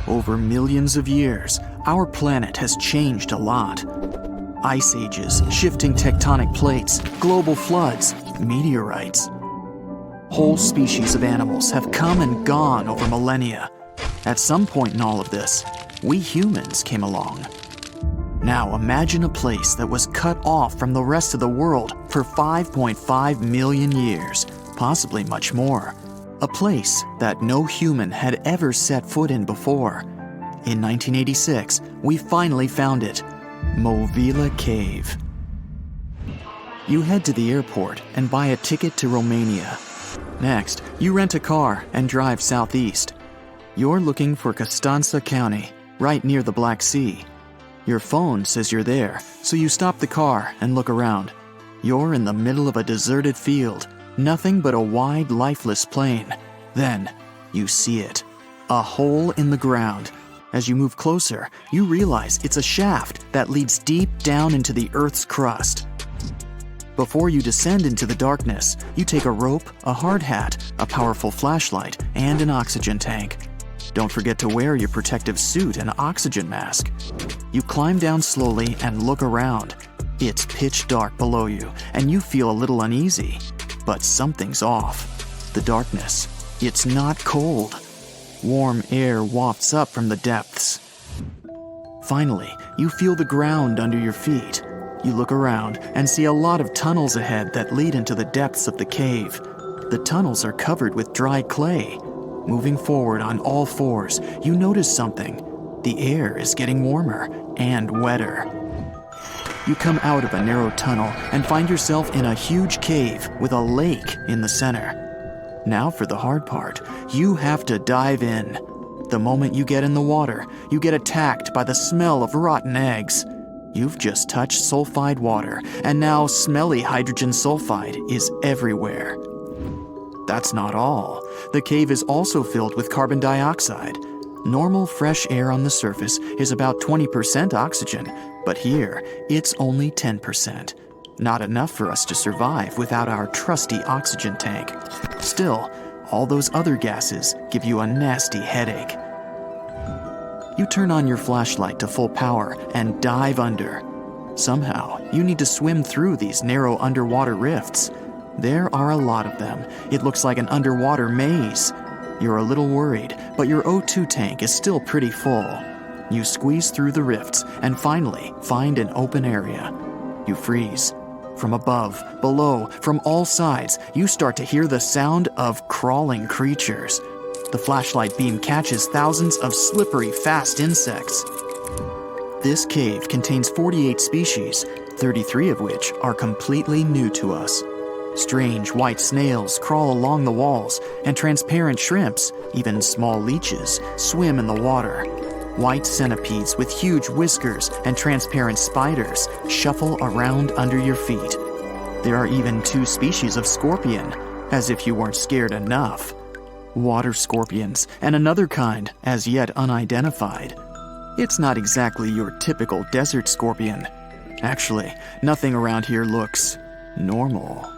Over millions of years, our planet has changed a lot. Ice ages, shifting tectonic plates, global floods, meteorites. Whole species of animals have come and gone over millennia. At some point in all of this, we humans came along. Now imagine a place that was cut off from the rest of the world for 5.5 million years, possibly much more. A place that no human had ever set foot in before. In 1986, we finally found it, Movile Cave. You head to the airport and buy a ticket to Romania. Next, you rent a car and drive southeast. You're looking for Constanța County, right near the Black Sea. Your phone says you're there, so you stop the car and look around. You're in the middle of a deserted field, nothing but a wide, lifeless plain. Then, you see it. A hole in the ground. As you move closer, you realize it's a shaft that leads deep down into the Earth's crust. Before you descend into the darkness, you take a rope, a hard hat, a powerful flashlight, and an oxygen tank. Don't forget to wear your protective suit and oxygen mask. You climb down slowly and look around. It's pitch dark below you, and you feel a little uneasy. But something's off. The darkness. It's not cold. Warm air wafts up from the depths. Finally, you feel the ground under your feet. You look around and see a lot of tunnels ahead that lead into the depths of the cave. The tunnels are covered with dry clay. Moving forward on all fours, you notice something. The air is getting warmer and wetter. You come out of a narrow tunnel and find yourself in a huge cave with a lake in the center. Now for the hard part, you have to dive in. The moment you get in the water, you get attacked by the smell of rotten eggs. You've just touched sulfide water, and now smelly hydrogen sulfide is everywhere. That's not all. The cave is also filled with carbon dioxide. Normal fresh air on the surface is about 20% oxygen, but here it's only 10%. Not enough for us to survive without our trusty oxygen tank. Still, all those other gases give you a nasty headache. You turn on your flashlight to full power and dive under. Somehow, you need to swim through these narrow underwater rifts. There are a lot of them. It looks like an underwater maze. You're a little worried, but your O2 tank is still pretty full. You squeeze through the rifts and finally find an open area. You freeze. From above, below, from all sides, you start to hear the sound of crawling creatures. The flashlight beam catches thousands of slippery, fast insects. This cave contains 48 species, 33 of which are completely new to us. Strange white snails crawl along the walls, and transparent shrimps, even small leeches, swim in the water. White centipedes with huge whiskers and transparent spiders shuffle around under your feet. There are even 2 species of scorpion, as if you weren't scared enough. Water scorpions, and another kind, as yet unidentified. It's not exactly your typical desert scorpion. Actually, nothing around here looks normal.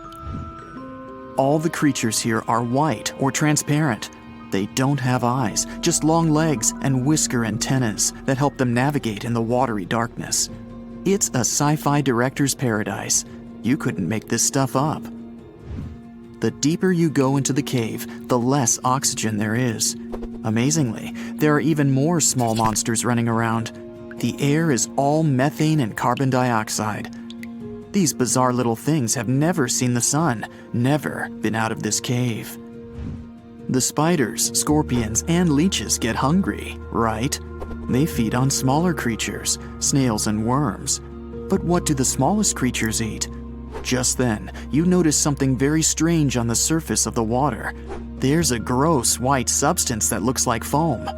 All the creatures here are white or transparent. They don't have eyes, just long legs and whisker antennas that help them navigate in the watery darkness. It's a sci-fi director's paradise. You couldn't make this stuff up. The deeper you go into the cave, the less oxygen there is. Amazingly, there are even more small monsters running around. The air is all methane and carbon dioxide. These bizarre little things have never seen the sun, never been out of this cave. The spiders, scorpions, and leeches get hungry, right? They feed on smaller creatures, snails and worms. But what do the smallest creatures eat? Just then, you notice something very strange on the surface of the water. There's a gross white substance that looks like foam.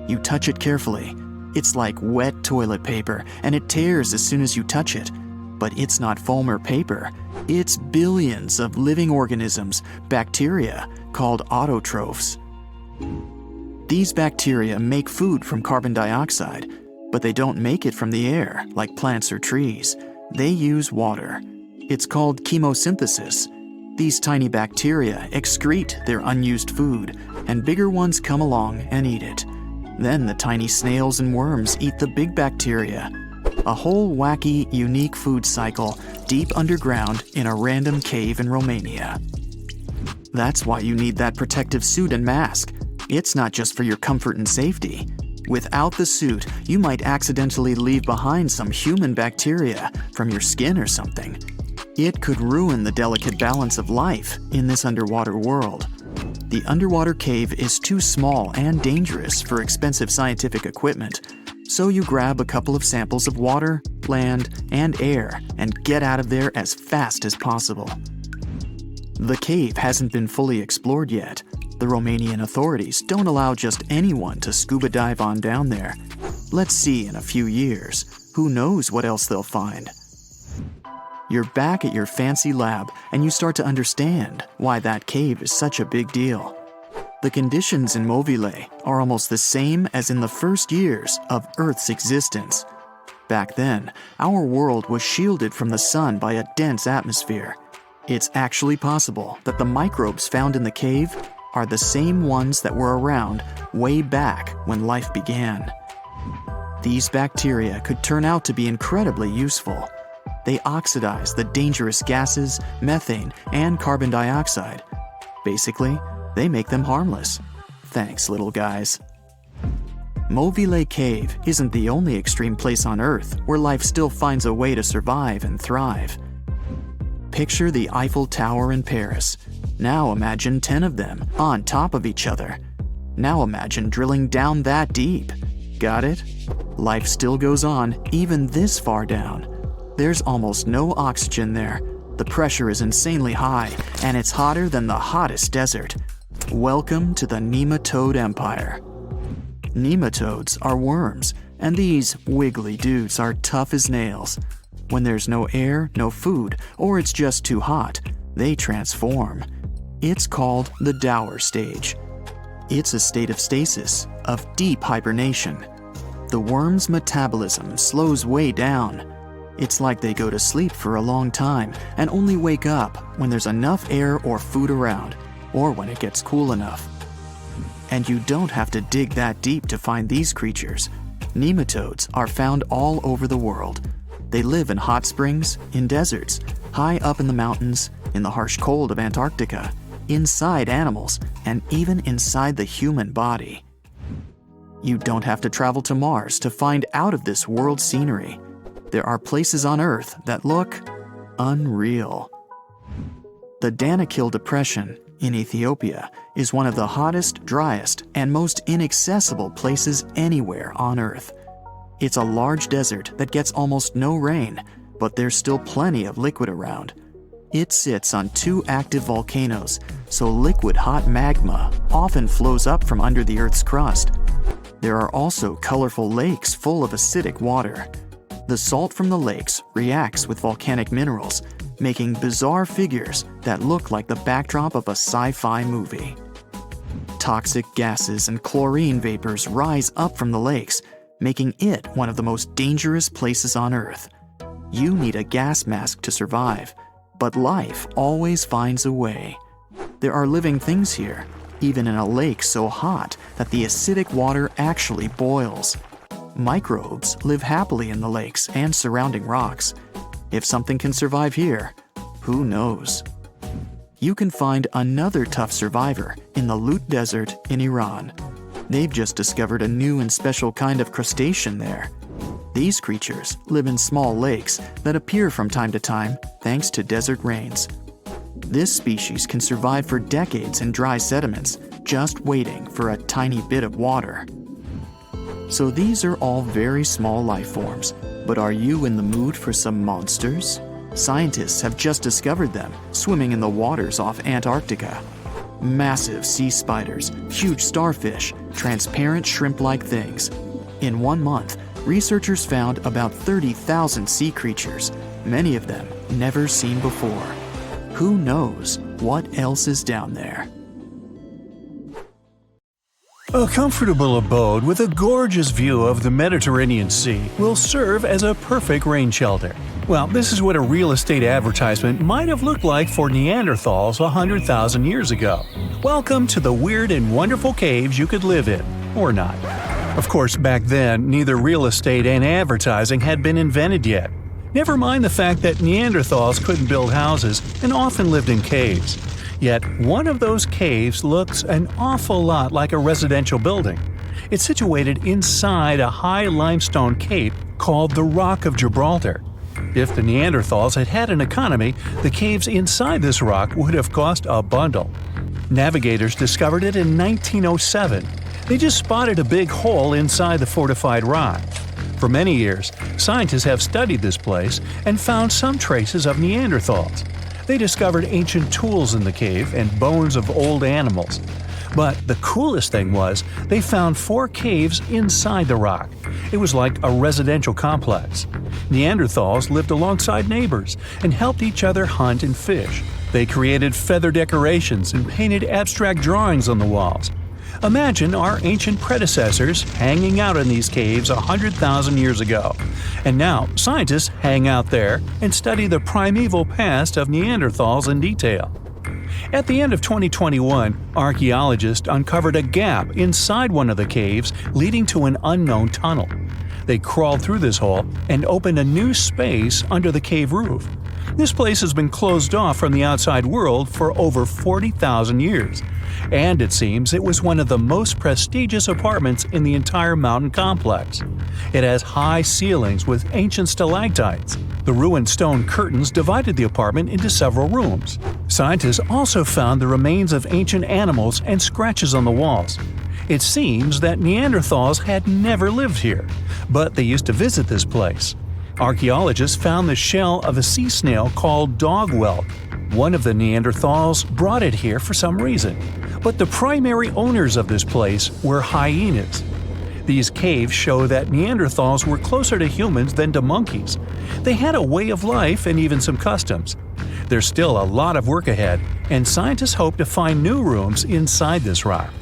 You touch it carefully. It's like wet toilet paper, and it tears as soon as you touch it. But it's not foam or paper. It's billions of living organisms, bacteria, called autotrophs. These bacteria make food from carbon dioxide, but they don't make it from the air like plants or trees. They use water. It's called chemosynthesis. These tiny bacteria excrete their unused food, and bigger ones come along and eat it. Then the tiny snails and worms eat the big bacteria. A whole wacky, unique food cycle deep underground in a random cave in Romania. That's why you need that protective suit and mask. It's not just for your comfort and safety. Without the suit, you might accidentally leave behind some human bacteria from your skin or something. It could ruin the delicate balance of life in this underwater world. The underwater cave is too small and dangerous for expensive scientific equipment, so you grab a couple of samples of water, land, and air and get out of there as fast as possible. The cave hasn't been fully explored yet. The Romanian authorities don't allow just anyone to scuba dive on down there. Let's see in a few years. Who knows what else they'll find? You're back at your fancy lab, and you start to understand why that cave is such a big deal. The conditions in Movile are almost the same as in the first years of Earth's existence. Back then, our world was shielded from the sun by a dense atmosphere. It's actually possible that the microbes found in the cave are the same ones that were around way back when life began. These bacteria could turn out to be incredibly useful. They oxidize the dangerous gases, methane, and carbon dioxide. Basically, they make them harmless. Thanks, little guys. Movile Cave isn't the only extreme place on Earth where life still finds a way to survive and thrive. Picture the Eiffel Tower in Paris. Now imagine 10 of them on top of each other. Now imagine drilling down that deep. Got it? Life still goes on even this far down. There's almost no oxygen there. The pressure is insanely high, and it's hotter than the hottest desert. Welcome to the nematode empire. Nematodes are worms, and these wiggly dudes are tough as nails. When there's no air, no food, or it's just too hot, they transform. It's called the dower stage. It's a state of stasis, of deep hibernation. The worm's metabolism slows way down. It's like they go to sleep for a long time and only wake up when there's enough air or food around, or when it gets cool enough. And you don't have to dig that deep to find these creatures. Nematodes are found all over the world. They live in hot springs, in deserts, high up in the mountains, in the harsh cold of Antarctica, inside animals, and even inside the human body. You don't have to travel to Mars to find out of this world scenery. There are places on Earth that look unreal. The Danakil Depression in Ethiopia is one of the hottest, driest, and most inaccessible places anywhere on Earth. It's a large desert that gets almost no rain, but there's still plenty of liquid around. It sits on 2 active volcanoes, so liquid hot magma often flows up from under the Earth's crust. There are also colorful lakes full of acidic water. The salt from the lakes reacts with volcanic minerals, making bizarre figures that look like the backdrop of a sci-fi movie. Toxic gases and chlorine vapors rise up from the lakes, making it one of the most dangerous places on Earth. You need a gas mask to survive, but life always finds a way. There are living things here, even in a lake so hot that the acidic water actually boils. Microbes live happily in the lakes and surrounding rocks. If something can survive here, who knows? You can find another tough survivor in the Lut Desert in Iran. They've just discovered a new and special kind of crustacean there. These creatures live in small lakes that appear from time to time thanks to desert rains. This species can survive for decades in dry sediments, just waiting for a tiny bit of water. So these are all very small life forms, but are you in the mood for some monsters? Scientists have just discovered them swimming in the waters off Antarctica. Massive sea spiders, huge starfish, transparent shrimp-like things. In 1 month, researchers found about 30,000 sea creatures, many of them never seen before. Who knows what else is down there? A comfortable abode with a gorgeous view of the Mediterranean Sea will serve as a perfect rain shelter. Well, this is what a real estate advertisement might have looked like for Neanderthals 100,000 years ago. Welcome to the weird and wonderful caves you could live in, or not. Of course, back then, neither real estate and advertising had been invented yet. Never mind the fact that Neanderthals couldn't build houses and often lived in caves. Yet, one of those caves looks an awful lot like a residential building. It's situated inside a high limestone cape called the Rock of Gibraltar. If the Neanderthals had had an economy, the caves inside this rock would have cost a bundle. Navigators discovered it in 1907. They just spotted a big hole inside the fortified rock. For many years, scientists have studied this place and found some traces of Neanderthals. They discovered ancient tools in the cave and bones of old animals. But the coolest thing was, they found 4 caves inside the rock. It was like a residential complex. Neanderthals lived alongside neighbors and helped each other hunt and fish. They created feather decorations and painted abstract drawings on the walls. Imagine our ancient predecessors hanging out in these caves 100,000 years ago. And now, scientists hang out there and study the primeval past of Neanderthals in detail. At the end of 2021, archaeologists uncovered a gap inside one of the caves leading to an unknown tunnel. They crawled through this hole and opened a new space under the cave roof. This place has been closed off from the outside world for over 40,000 years. And it seems it was one of the most prestigious apartments in the entire mountain complex. It has high ceilings with ancient stalactites. The ruined stone curtains divided the apartment into several rooms. Scientists also found the remains of ancient animals and scratches on the walls. It seems that Neanderthals had never lived here, but they used to visit this place. Archaeologists found the shell of a sea snail called dog whelk. One of the Neanderthals brought it here for some reason, but the primary owners of this place were hyenas. These caves show that Neanderthals were closer to humans than to monkeys. They had a way of life and even some customs. There's still a lot of work ahead, and scientists hope to find new rooms inside this rock.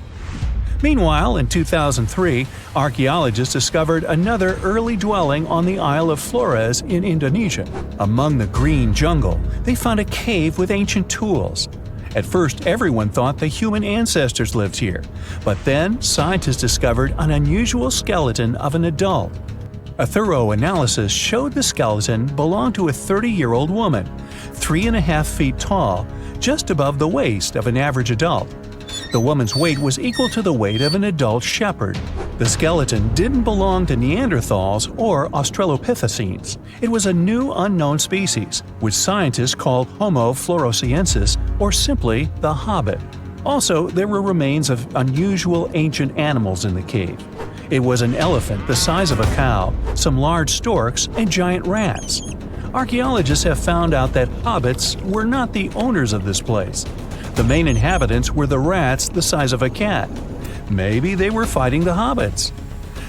Meanwhile, in 2003, archaeologists discovered another early dwelling on the Isle of Flores in Indonesia. Among the green jungle, they found a cave with ancient tools. At first, everyone thought the human ancestors lived here, but then scientists discovered an unusual skeleton of an adult. A thorough analysis showed the skeleton belonged to a 30-year-old woman, 3.5 feet tall, just above the waist of an average adult. The woman's weight was equal to the weight of an adult shepherd. The skeleton didn't belong to Neanderthals or Australopithecines. It was a new unknown species, which scientists called Homo floresiensis, or simply the Hobbit. Also, there were remains of unusual ancient animals in the cave. It was an elephant the size of a cow, some large storks, and giant rats. Archaeologists have found out that hobbits were not the owners of this place. The main inhabitants were the rats the size of a cat. Maybe they were fighting the hobbits.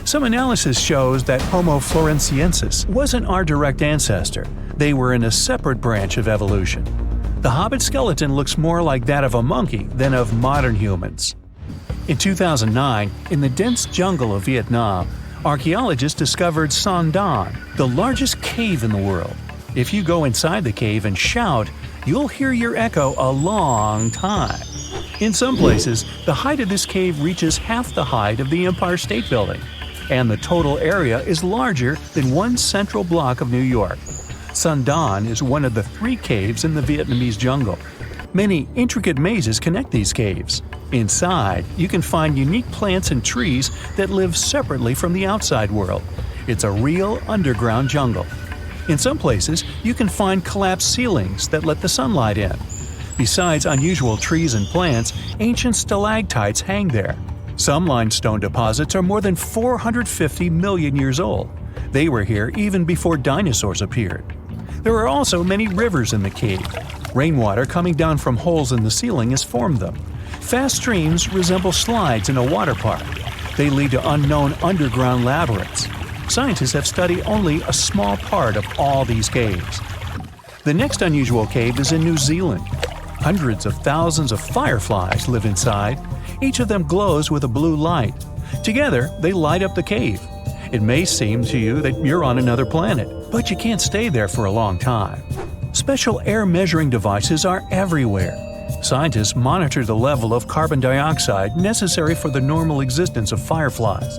Some analysis shows that Homo floresiensis wasn't our direct ancestor. They were in a separate branch of evolution. The hobbit skeleton looks more like that of a monkey than of modern humans. In 2009, in the dense jungle of Vietnam, archaeologists discovered Son Don, the largest cave in the world. If you go inside the cave and shout, you'll hear your echo a long time. In some places, the height of this cave reaches half the height of the Empire State Building, and the total area is larger than one central block of New York. Son Don is one of the 3 caves in the Vietnamese jungle. Many intricate mazes connect these caves. Inside, you can find unique plants and trees that live separately from the outside world. It's a real underground jungle. In some places, you can find collapsed ceilings that let the sunlight in. Besides unusual trees and plants, ancient stalactites hang there. Some limestone deposits are more than 450 million years old. They were here even before dinosaurs appeared. There are also many rivers in the cave. Rainwater coming down from holes in the ceiling has formed them. Fast streams resemble slides in a water park. They lead to unknown underground labyrinths. Scientists have studied only a small part of all these caves. The next unusual cave is in New Zealand. Hundreds of thousands of fireflies live inside. Each of them glows with a blue light. Together, they light up the cave. It may seem to you that you're on another planet, but you can't stay there for a long time. Special air measuring devices are everywhere. Scientists monitor the level of carbon dioxide necessary for the normal existence of fireflies.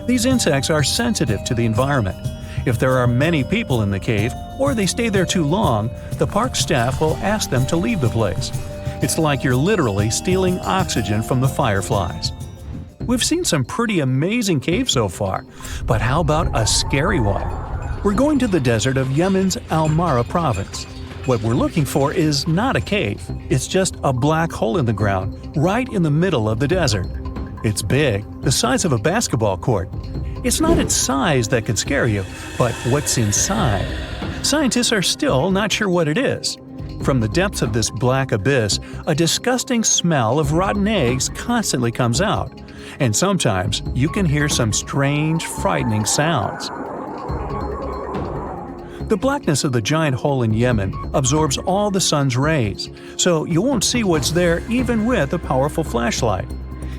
These insects are sensitive to the environment. If there are many people in the cave, or they stay there too long, the park staff will ask them to leave the place. It's like you're literally stealing oxygen from the fireflies. We've seen some pretty amazing caves so far, but how about a scary one? We're going to the desert of Yemen's Al-Mara province. What we're looking for is not a cave, it's just a black hole in the ground, right in the middle of the desert. It's big, the size of a basketball court. It's not its size that could scare you, but what's inside. Scientists are still not sure what it is. From the depths of this black abyss, a disgusting smell of rotten eggs constantly comes out, and sometimes you can hear some strange, frightening sounds. The blackness of the giant hole in Yemen absorbs all the sun's rays, so you won't see what's there even with a powerful flashlight.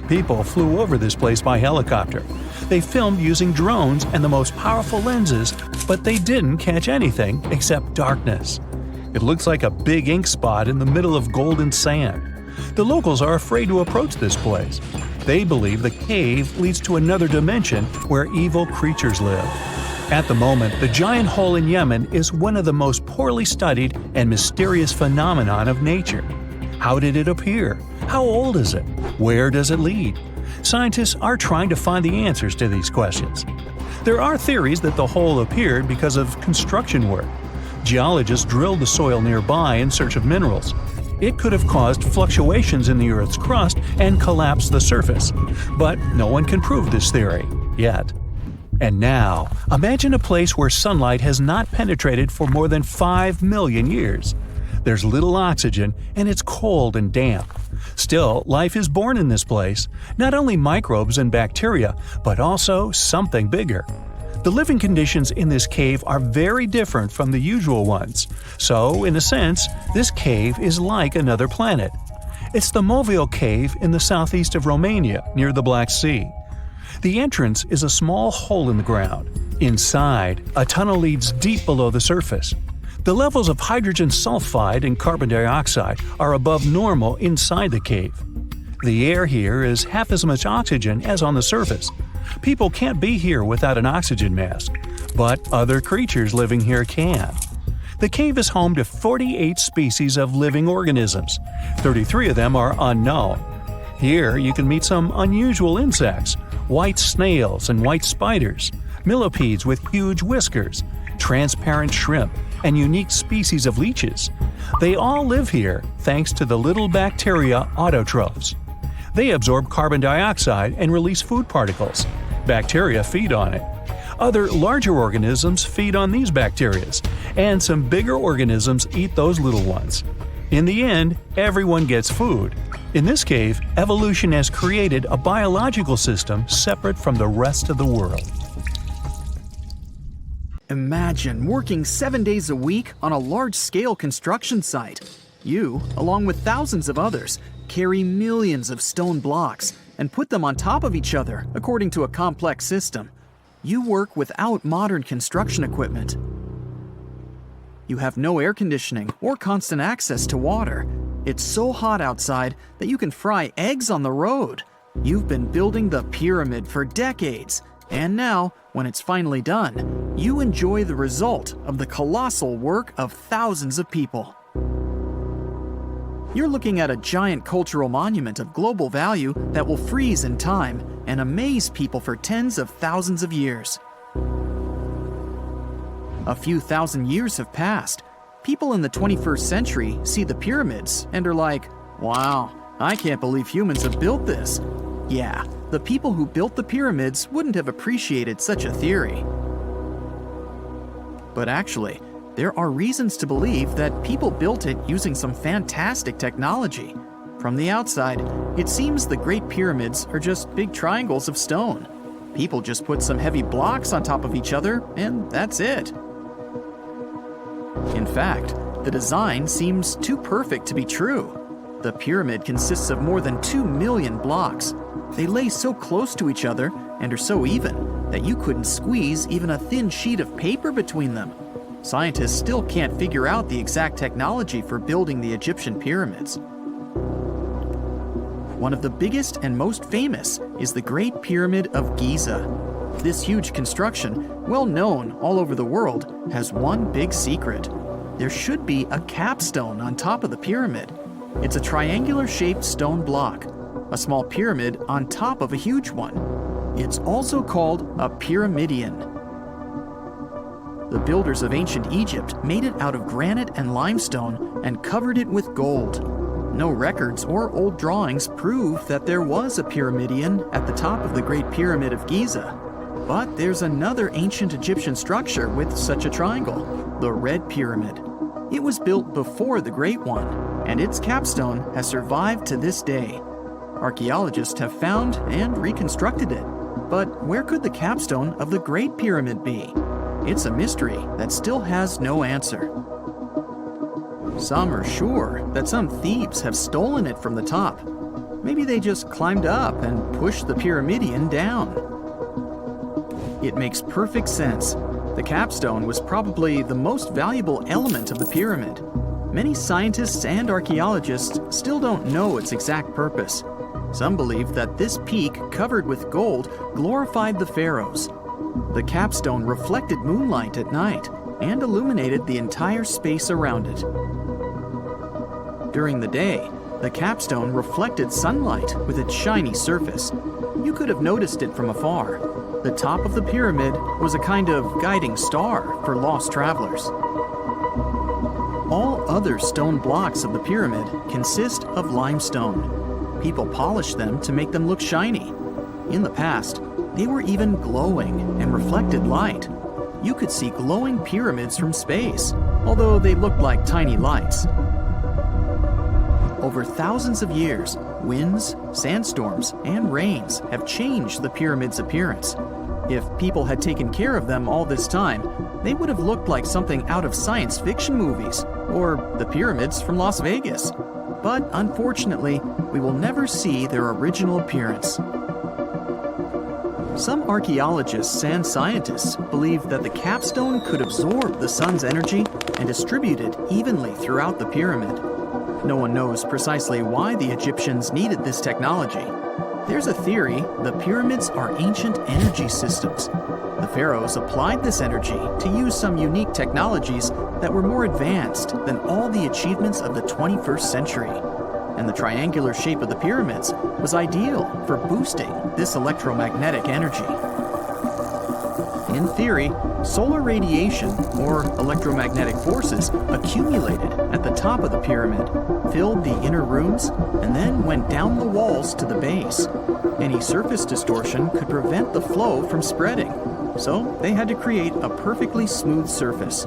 People flew over this place by helicopter. They filmed using drones and the most powerful lenses, but they didn't catch anything except darkness. It looks like a big ink spot in the middle of golden sand. The locals are afraid to approach this place. They believe the cave leads to another dimension where evil creatures live. At the moment, the giant hole in Yemen is one of the most poorly studied and mysterious phenomenon of nature. How did it appear? How old is it? Where does it lead? Scientists are trying to find the answers to these questions. There are theories that the hole appeared because of construction work. Geologists drilled the soil nearby in search of minerals. It could have caused fluctuations in the Earth's crust and collapsed the surface. But no one can prove this theory, yet. And now, imagine a place where sunlight has not penetrated for more than 5 million years. There's little oxygen, and it's cold and damp. Still, life is born in this place, not only microbes and bacteria, but also something bigger. The living conditions in this cave are very different from the usual ones, so, in a sense, this cave is like another planet. It's the Movile Cave in the southeast of Romania, near the Black Sea. The entrance is a small hole in the ground. Inside, a tunnel leads deep below the surface. The levels of hydrogen sulfide and carbon dioxide are above normal inside the cave. The air here is half as much oxygen as on the surface. People can't be here without an oxygen mask, but other creatures living here can. The cave is home to 48 species of living organisms. 33 of them are unknown. Here you can meet some unusual insects, white snails and white spiders, millipedes with huge whiskers, transparent shrimp, and unique species of leeches. They all live here thanks to the little bacteria autotrophs. They absorb carbon dioxide and release food particles. Bacteria feed on it. Other larger organisms feed on these bacteria, and some bigger organisms eat those little ones. In the end, everyone gets food. In this cave, evolution has created a biological system separate from the rest of the world. Imagine working 7 days a week on a large-scale construction site. You, along with thousands of others, carry millions of stone blocks and put them on top of each other according to a complex system. You work without modern construction equipment. You have no air conditioning or constant access to water. It's so hot outside that you can fry eggs on the road. You've been building the pyramid for decades, and now, when it's finally done, you enjoy the result of the colossal work of thousands of people. You're looking at a giant cultural monument of global value that will freeze in time and amaze people for tens of thousands of years. A few thousand years have passed. People in the 21st century see the pyramids and are like, wow, I can't believe humans have built this. Yeah, the people who built the pyramids wouldn't have appreciated such a theory. But actually, There are reasons to believe that people built it using some fantastic technology. From the outside, it seems the Great Pyramids are just big triangles of stone. People just put some heavy blocks on top of each other, and that's it. In fact, the design seems too perfect to be true. The pyramid consists of more than 2 million blocks. They lay so close to each other and are so even that you couldn't squeeze even a thin sheet of paper between them. Scientists still can't figure out the exact technology for building the Egyptian pyramids. One of the biggest and most famous is the Great Pyramid of Giza. This huge construction, well known all over the world, has one big secret. There should be a capstone on top of the pyramid. It's a triangular-shaped stone block, a small pyramid on top of a huge one. It's also called a pyramidion. The builders of ancient Egypt made it out of granite and limestone and covered it with gold. No records or old drawings prove that there was a pyramidion at the top of the Great Pyramid of Giza. But there's another ancient Egyptian structure with such a triangle, the Red Pyramid. It was built before the Great One, and its capstone has survived to this day. Archaeologists have found and reconstructed it. But where could the capstone of the Great Pyramid be? It's a mystery that still has no answer. Some are sure that some thieves have stolen it from the top. Maybe they just climbed up and pushed the pyramidion down. It makes perfect sense. The capstone was probably the most valuable element of the pyramid. Many scientists and archaeologists still don't know its exact purpose. Some believe that this peak covered with gold glorified the pharaohs. The capstone reflected moonlight at night and illuminated the entire space around it. During the day, the capstone reflected sunlight with its shiny surface. You could have noticed it from afar. The top of the pyramid was a kind of guiding star for lost travelers. All other stone blocks of the pyramid consist of limestone. People polished them to make them look shiny. In the past, they were even glowing and reflected light. You could see glowing pyramids from space, although they looked like tiny lights. Over thousands of years, winds, sandstorms, and rains have changed the pyramid's appearance. If people had taken care of them all this time, they would have looked like something out of science fiction movies, or the pyramids from Las Vegas. But unfortunately, we will never see their original appearance. Some archaeologists and scientists believe that the capstone could absorb the sun's energy and distribute it evenly throughout the pyramid. No one knows precisely why the Egyptians needed this technology. There's a theory the pyramids are ancient energy systems. The pharaohs applied this energy to use some unique technologies that were more advanced than all the achievements of the 21st century. And the triangular shape of the pyramids was ideal for boosting this electromagnetic energy. In theory, solar radiation, or electromagnetic forces, accumulated at the top of the pyramid, filled the inner rooms, and then went down the walls to the base. Any surface distortion could prevent the flow from spreading, so they had to create a perfectly smooth surface.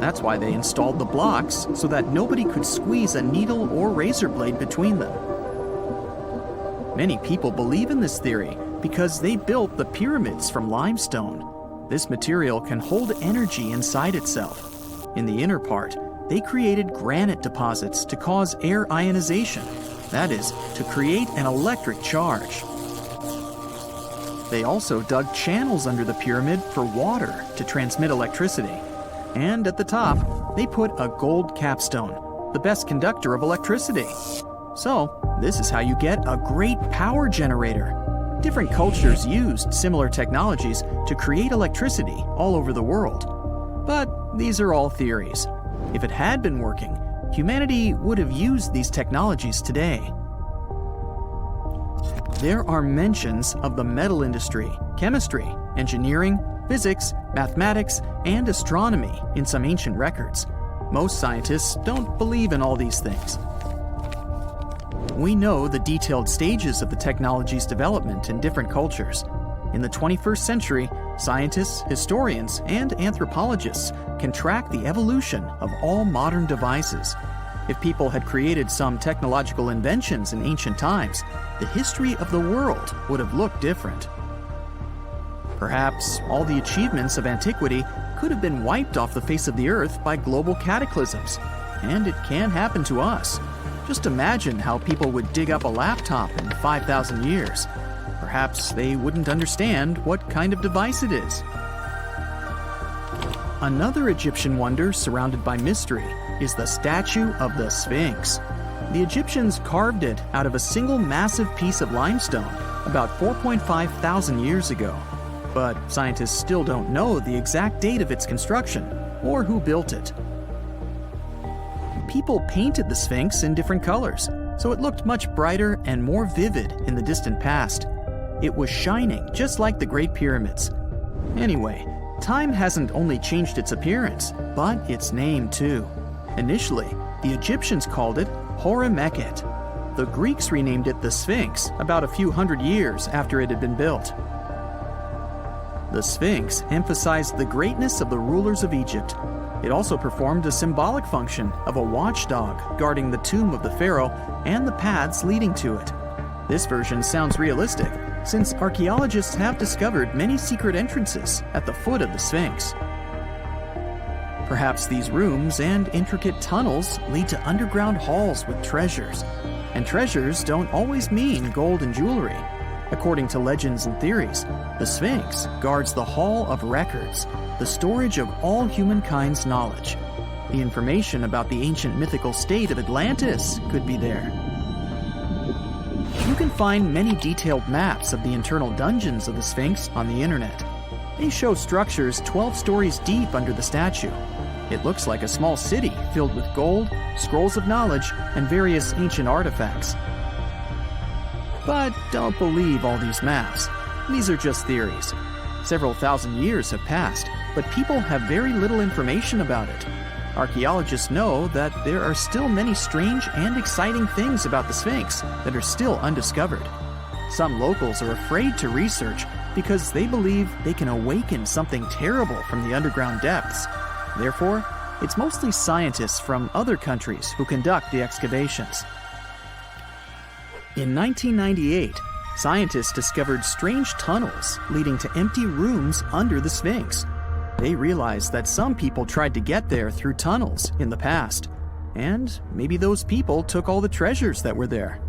That's why they installed the blocks so that nobody could squeeze a needle or razor blade between them. Many people believe in this theory because they built the pyramids from limestone. This material can hold energy inside itself. In the inner part, they created granite deposits to cause air ionization, that is, to create an electric charge. They also dug channels under the pyramid for water to transmit electricity. And at the top, they put a gold capstone, the best conductor of electricity. So, this is how you get a great power generator. Different cultures used similar technologies to create electricity all over the world. But these are all theories. If it had been working, humanity would have used these technologies today. There are mentions of the metal industry, chemistry, engineering, physics, mathematics, and astronomy in some ancient records. Most scientists don't believe in all these things. We know the detailed stages of the technology's development in different cultures. In the 21st century, Scientists, historians, and anthropologists can track the evolution of all modern devices. If people had created some technological inventions in ancient times, the history of the world would have looked different. Perhaps all the achievements of antiquity could have been wiped off the face of the earth by global cataclysms. And it can happen to us. Just imagine how people would dig up a laptop in 5,000 years. Perhaps they wouldn't understand what kind of device it is. Another Egyptian wonder surrounded by mystery is the statue of the Sphinx. The Egyptians carved it out of a single massive piece of limestone about 4.5 thousand years ago. But scientists still don't know the exact date of its construction or who built it. People painted the Sphinx in different colors, so it looked much brighter and more vivid in the distant past. It was shining just like the Great Pyramids. Anyway, time hasn't only changed its appearance, but its name too. Initially, the Egyptians called it Horameket. The Greeks renamed it the Sphinx about a few hundred years after it had been built. The Sphinx emphasized the greatness of the rulers of Egypt. It also performed a symbolic function of a watchdog guarding the tomb of the pharaoh and the paths leading to it. This version sounds realistic, since archaeologists have discovered many secret entrances at the foot of the Sphinx. Perhaps these rooms and intricate tunnels lead to underground halls with treasures. And treasures don't always mean gold and jewelry. According to legends and theories, the Sphinx guards the Hall of Records, the storage of all humankind's knowledge. The information about the ancient mythical state of Atlantis could be there. You can find many detailed maps of the internal dungeons of the Sphinx on the internet. They show structures 12 stories deep under the statue. It looks like a small city filled with gold, scrolls of knowledge, and various ancient artifacts. But don't believe all these maps. These are just theories. Several thousand years have passed, but people have very little information about it. Archaeologists know that there are still many strange and exciting things about the Sphinx that are still undiscovered. Some locals are afraid to research because they believe they can awaken something terrible from the underground depths. Therefore, it's mostly scientists from other countries who conduct the excavations. In 1998, scientists discovered strange tunnels leading to empty rooms under the Sphinx. They realized that some people tried to get there through tunnels in the past, and maybe those people took all the treasures that were there.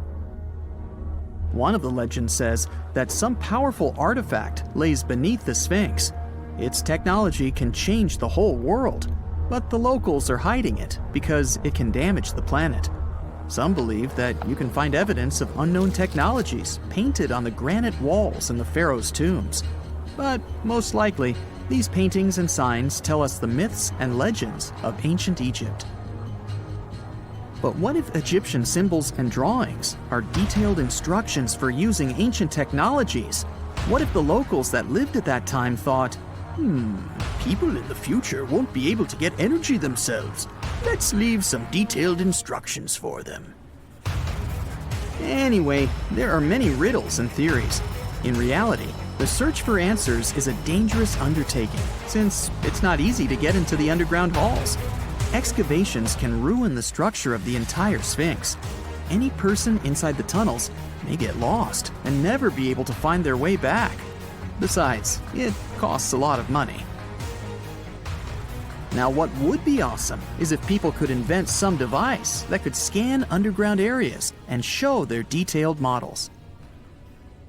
One of the legends says that some powerful artifact lays beneath the Sphinx. Its technology can change the whole world, but the locals are hiding it because it can damage the planet. Some believe that you can find evidence of unknown technologies painted on the granite walls in the pharaoh's tombs. But most likely, these paintings and signs tell us the myths and legends of ancient Egypt. But what if Egyptian symbols and drawings are detailed instructions for using ancient technologies? What if the locals that lived at that time thought, people in the future won't be able to get energy themselves. Let's leave some detailed instructions for them. Anyway, there are many riddles and theories. In reality, the search for answers is a dangerous undertaking, since it's not easy to get into the underground halls. Excavations can ruin the structure of the entire Sphinx. Any person inside the tunnels may get lost and never be able to find their way back. Besides, it costs a lot of money. Now, what would be awesome is if people could invent some device that could scan underground areas and show their detailed models.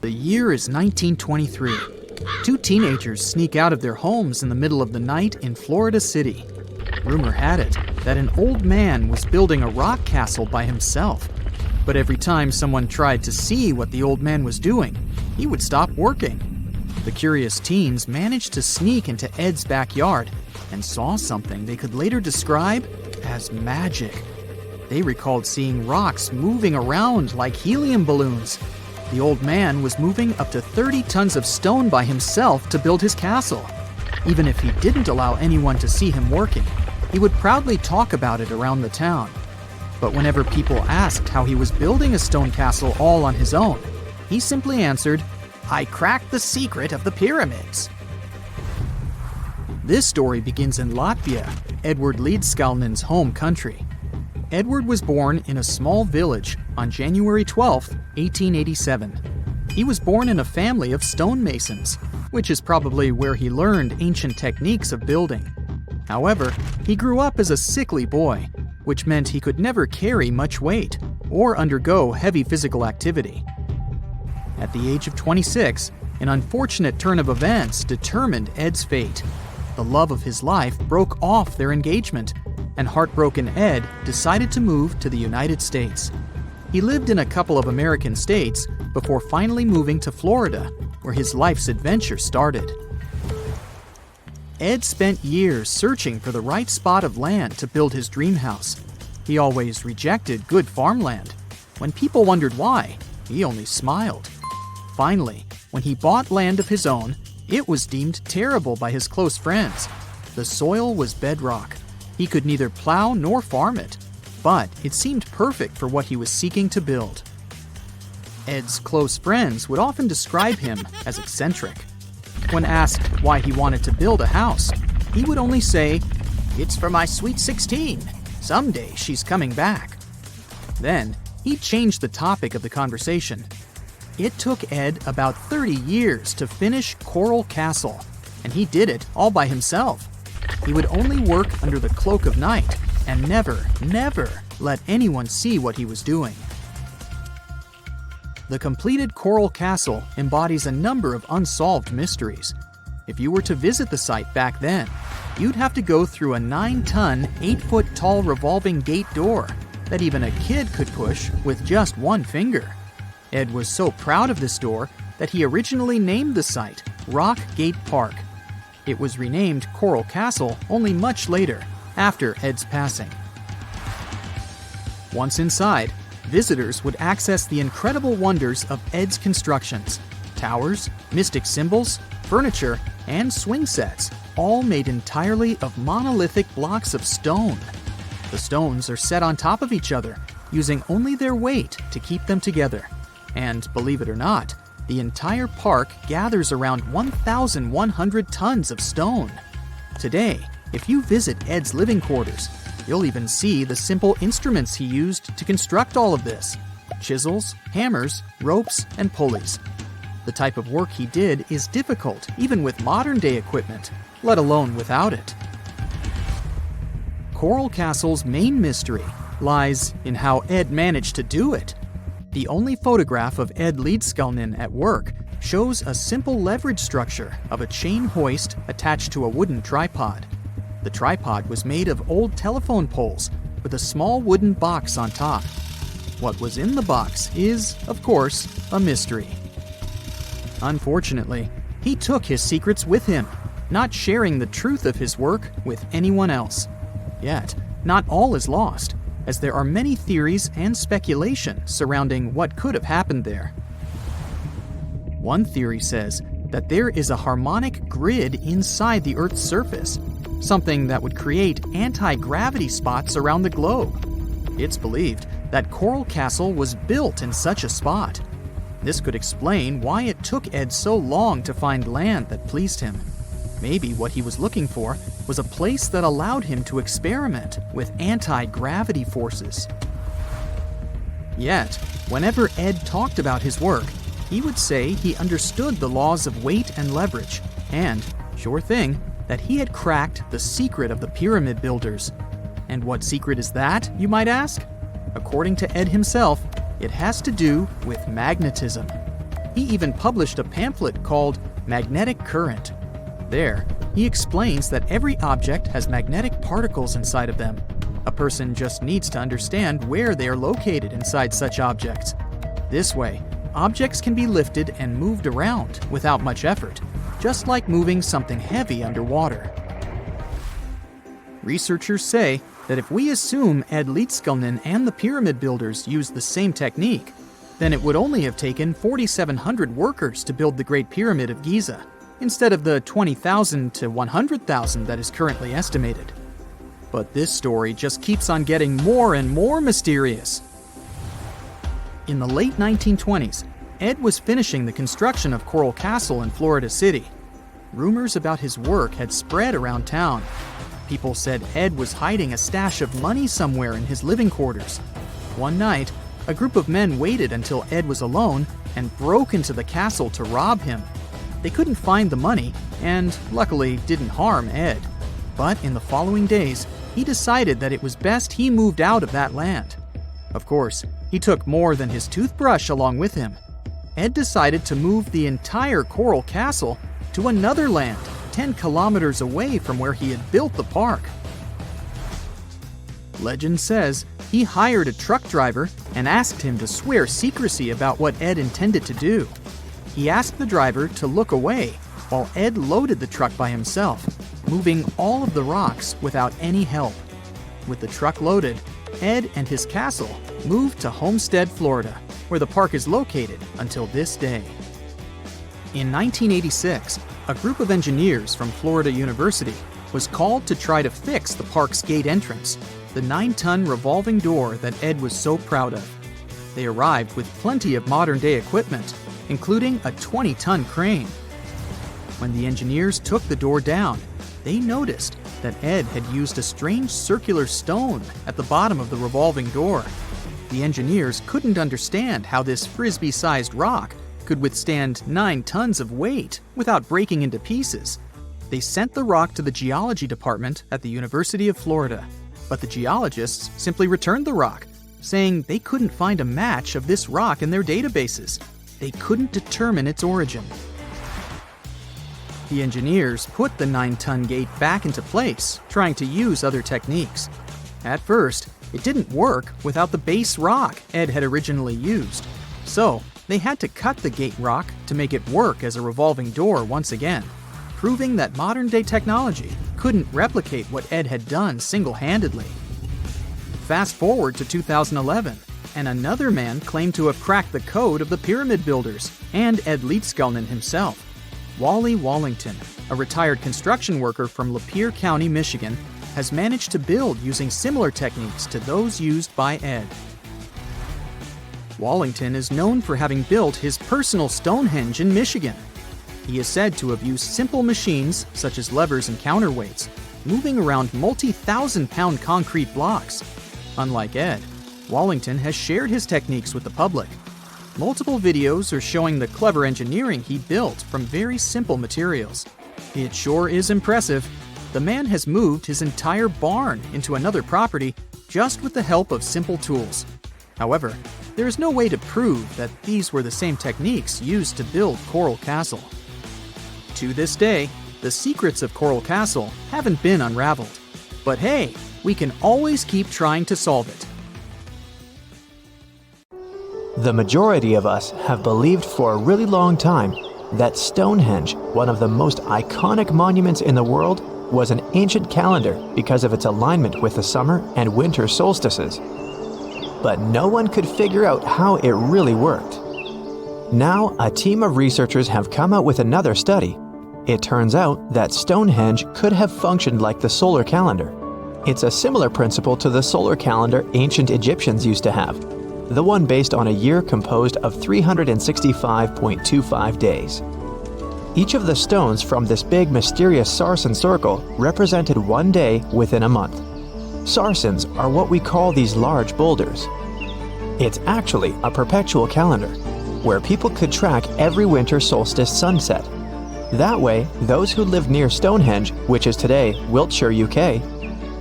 The year is 1923. Two teenagers sneak out of their homes in the middle of the night in Florida City. Rumor had it that an old man was building a rock castle by himself. But every time someone tried to see what the old man was doing, he would stop working. The curious teens managed to sneak into Ed's backyard and saw something they could later describe as magic. They recalled seeing rocks moving around like helium balloons. The old man was moving up to 30 tons of stone by himself to build his castle. Even if he didn't allow anyone to see him working, he would proudly talk about it around the town. But whenever people asked how he was building a stone castle all on his own, he simply answered, "I cracked the secret of the pyramids." This story begins in Latvia, Edward Leedskalnin's home country. Edward was born in a small village on January 12, 1887. He was born in a family of stonemasons, which is probably where he learned ancient techniques of building. However, he grew up as a sickly boy, which meant he could never carry much weight or undergo heavy physical activity. At the age of 26, an unfortunate turn of events determined Ed's fate. The love of his life broke off their engagement, and heartbroken Ed decided to move to the United States. He lived in a couple of American states before finally moving to Florida, where his life's adventure started. Ed spent years searching for the right spot of land to build his dream house. He always rejected good farmland. When people wondered why, he only smiled. Finally, when he bought land of his own, it was deemed terrible by his close friends. The soil was bedrock. He could neither plow nor farm it, but it seemed perfect for what he was seeking to build. Ed's close friends would often describe him as eccentric. When asked why he wanted to build a house, he would only say, "It's for my sweet 16. Someday she's coming back." Then, he changed the topic of the conversation. It took Ed about 30 years to finish Coral Castle, and he did it all by himself. He would only work under the cloak of night and never let anyone see what he was doing. The completed Coral Castle embodies a number of unsolved mysteries. If you were to visit the site back then, you'd have to go through a 9-ton, 8-foot-tall revolving gate door that even a kid could push with just one finger. Ed was so proud of this door that he originally named the site Rock Gate Park. It was renamed Coral Castle only much later, after Ed's passing. Once inside, visitors would access the incredible wonders of Ed's constructions: towers, mystic symbols, furniture, and swing sets, all made entirely of monolithic blocks of stone. The stones are set on top of each other, using only their weight to keep them together. And believe it or not, the entire park gathers around 1,100 tons of stone. Today, if you visit Ed's living quarters, you'll even see the simple instruments he used to construct all of this: chisels, hammers, ropes, and pulleys. The type of work he did is difficult even with modern-day equipment, let alone without it. Coral Castle's main mystery lies in how Ed managed to do it. The only photograph of Ed Leedskalnin at work shows a simple leverage structure of a chain hoist attached to a wooden tripod. The tripod was made of old telephone poles with a small wooden box on top. What was in the box is, of course, a mystery. Unfortunately, he took his secrets with him, not sharing the truth of his work with anyone else. Yet, not all is lost, as there are many theories and speculation surrounding what could have happened there. One theory says that there is a harmonic grid inside the Earth's surface, something that would create anti-gravity spots around the globe. It's believed that Coral Castle was built in such a spot. This could explain why it took Ed so long to find land that pleased him. Maybe what he was looking for was a place that allowed him to experiment with anti-gravity forces. Yet, whenever Ed talked about his work, he would say he understood the laws of weight and leverage, and, sure thing, that he had cracked the secret of the pyramid builders. And what secret is that, you might ask? According to Ed himself, it has to do with magnetism. He even published a pamphlet called Magnetic Current. There, he explains that every object has magnetic particles inside of them. A person just needs to understand where they are located inside such objects. This way, objects can be lifted and moved around without much effort, just like moving something heavy underwater. Researchers say that if we assume Ed Leedskalnin and the pyramid builders used the same technique, then it would only have taken 4,700 workers to build the Great Pyramid of Giza, instead of the 20,000 to 100,000 that is currently estimated. But this story just keeps on getting more and more mysterious. In the late 1920s, Ed was finishing the construction of Coral Castle in Florida City. rumors about his work had spread around town. People said Ed was hiding a stash of money somewhere in his living quarters. One night, a group of men waited until Ed was alone and broke into the castle to rob him. They couldn't find the money and, luckily, didn't harm Ed. But in the following days, he decided that it was best he moved out of that land. Of course, he took more than his toothbrush along with him. Ed decided to move the entire coral castle to another land 10 kilometers away from where he had built the park. Legend says he hired a truck driver and asked him to swear secrecy about what Ed intended to do. He asked the driver to look away while Ed loaded the truck by himself, moving all of the rocks without any help. With the truck loaded, Ed and his castle moved to Homestead, Florida, where the park is located until this day. In 1986, a group of engineers from Florida University was called to try to fix the park's gate entrance, the 9-ton revolving door that Ed was so proud of. They arrived with plenty of modern-day equipment, including a 20-ton crane. When the engineers took the door down, they noticed that Ed had used a strange circular stone at the bottom of the revolving door. The engineers couldn't understand how this frisbee-sized rock could withstand 9 tons of weight without breaking into pieces. They sent the rock to the geology department at the University of Florida, but the geologists simply returned the rock, saying they couldn't find a match of this rock in their databases. They couldn't determine its origin. The engineers put the 9-ton gate back into place, trying to use other techniques. At first, it didn't work without the base rock Ed had originally used. So, they had to cut the gate rock to make it work as a revolving door once again, proving that modern-day technology couldn't replicate what Ed had done single-handedly. Fast forward to 2011, and another man claimed to have cracked the code of the pyramid builders and Ed Leedskalnin himself. Wally Wallington, a retired construction worker from Lapeer County, Michigan, has managed to build using similar techniques to those used by Ed. Wallington is known for having built his personal Stonehenge in Michigan. He is said to have used simple machines, such as levers and counterweights, moving around multi-thousand-pound concrete blocks. Unlike Ed, Wallington has shared his techniques with the public. Multiple videos are showing the clever engineering he built from very simple materials. It sure is impressive. The man has moved his entire barn into another property just with the help of simple tools. However, there is no way to prove that these were the same techniques used to build Coral Castle. To this day, the secrets of Coral Castle haven't been unraveled. But hey, we can always keep trying to solve it. The majority of us have believed for a really long time that Stonehenge, one of the most iconic monuments in the world, was an ancient calendar because of its alignment with the summer and winter solstices. But no one could figure out how it really worked. Now, a team of researchers have come out with another study. It turns out that Stonehenge could have functioned like the solar calendar. It's a similar principle to the solar calendar ancient Egyptians used to have, the one based on a year composed of 365.25 days. Each of the stones from this big mysterious sarsen circle represented one day within a month. Sarsens are what we call these large boulders. It's actually a perpetual calendar, where people could track every winter solstice sunset. That way, those who lived near Stonehenge, which is today Wiltshire, UK,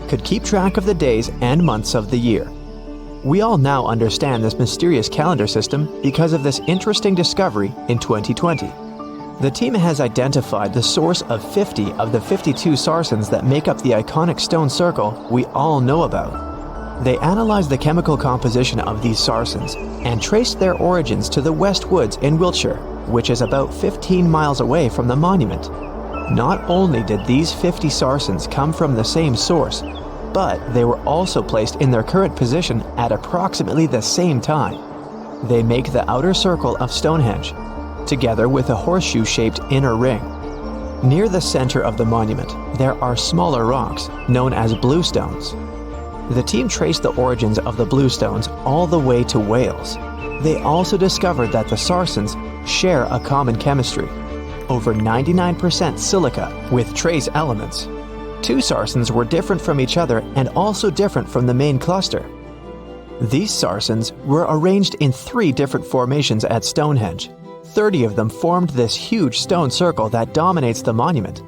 could keep track of the days and months of the year. We all now understand this mysterious calendar system because of this interesting discovery in 2020. The team has identified the source of 50 of the 52 sarsens that make up the iconic stone circle we all know about. They analyzed the chemical composition of these sarsens and traced their origins to the West Woods in Wiltshire, which is about 15 miles away from the monument. Not only did these 50 sarsens come from the same source, but they were also placed in their current position at approximately the same time. They make the outer circle of Stonehenge, together with a horseshoe-shaped inner ring. Near the center of the monument, there are smaller rocks, known as bluestones. The team traced the origins of the bluestones all the way to Wales. They also discovered that the sarsens share a common chemistry. over 99% silica with trace elements. 2 sarsens were different from each other and also different from the main cluster. These sarsens were arranged in 3 different formations at Stonehenge. 30 of them formed this huge stone circle that dominates the monument.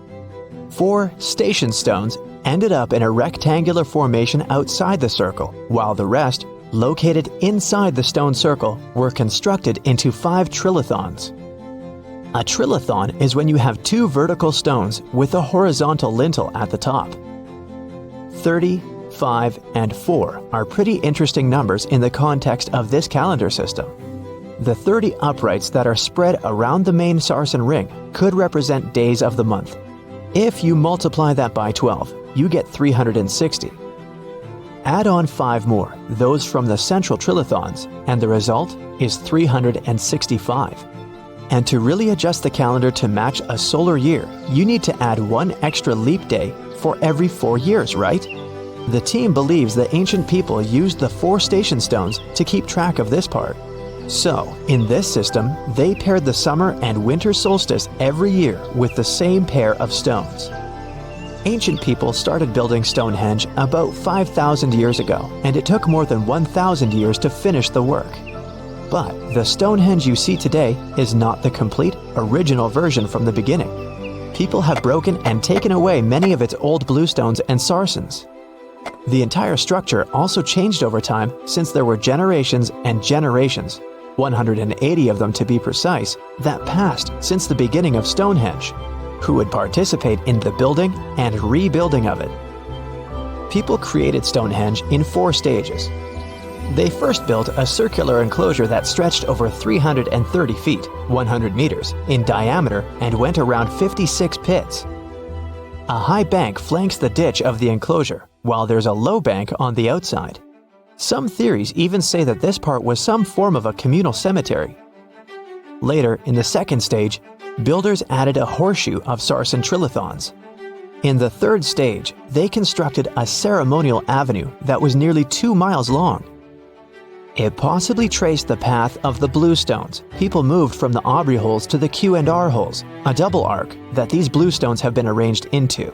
4 station stones ended up in a rectangular formation outside the circle, while the rest, located inside the stone circle, were constructed into 5 trilithons. A trilithon is when you have 2 vertical stones with a horizontal lintel at the top. 30, 5, and 4 are pretty interesting numbers in the context of this calendar system. The 30 uprights that are spread around the main sarsen ring could represent days of the month. If you multiply that by 12, you get 360. Add on 5 more, those from the central trilithons, and the result is 365. And to really adjust the calendar to match a solar year, you need to add 1 extra leap day for every 4 years, right? The team believes the ancient people used the 4 station stones to keep track of this part. So, in this system, they paired the summer and winter solstice every year with the same pair of stones. Ancient people started building Stonehenge about 5,000 years ago, and it took more than 1,000 years to finish the work. But the Stonehenge you see today is not the complete, original version from the beginning. People have broken and taken away many of its old bluestones and sarsens. The entire structure also changed over time since there were generations and generations, 180 of them to be precise, that passed since the beginning of Stonehenge, who would participate in the building and rebuilding of it. People created Stonehenge in 4 stages. They first built a circular enclosure that stretched over 330 feet, 100 meters, in diameter and went around 56 pits. A high bank flanks the ditch of the enclosure, while there's a low bank on the outside. Some theories even say that this part was some form of a communal cemetery. Later, in the second stage, builders added a horseshoe of sarsen trilithons. In the third stage, they constructed a ceremonial avenue that was nearly 2 miles long. It possibly traced the path of the bluestones. People moved from the Aubrey holes to the Q and R holes, a double arc that these bluestones have been arranged into.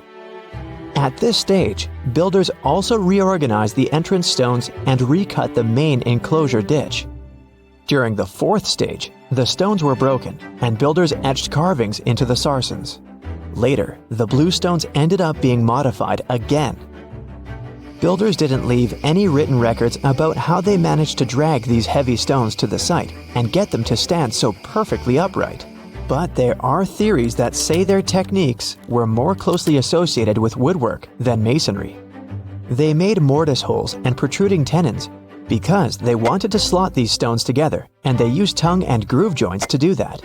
At this stage, builders also reorganized the entrance stones and recut the main enclosure ditch. During the 4th stage, the stones were broken and builders etched carvings into the sarsens. Later, the bluestones ended up being modified again. Builders didn't leave any written records about how they managed to drag these heavy stones to the site and get them to stand so perfectly upright. But there are theories that say their techniques were more closely associated with woodwork than masonry. They made mortise holes and protruding tenons because they wanted to slot these stones together, and they used tongue and groove joints to do that.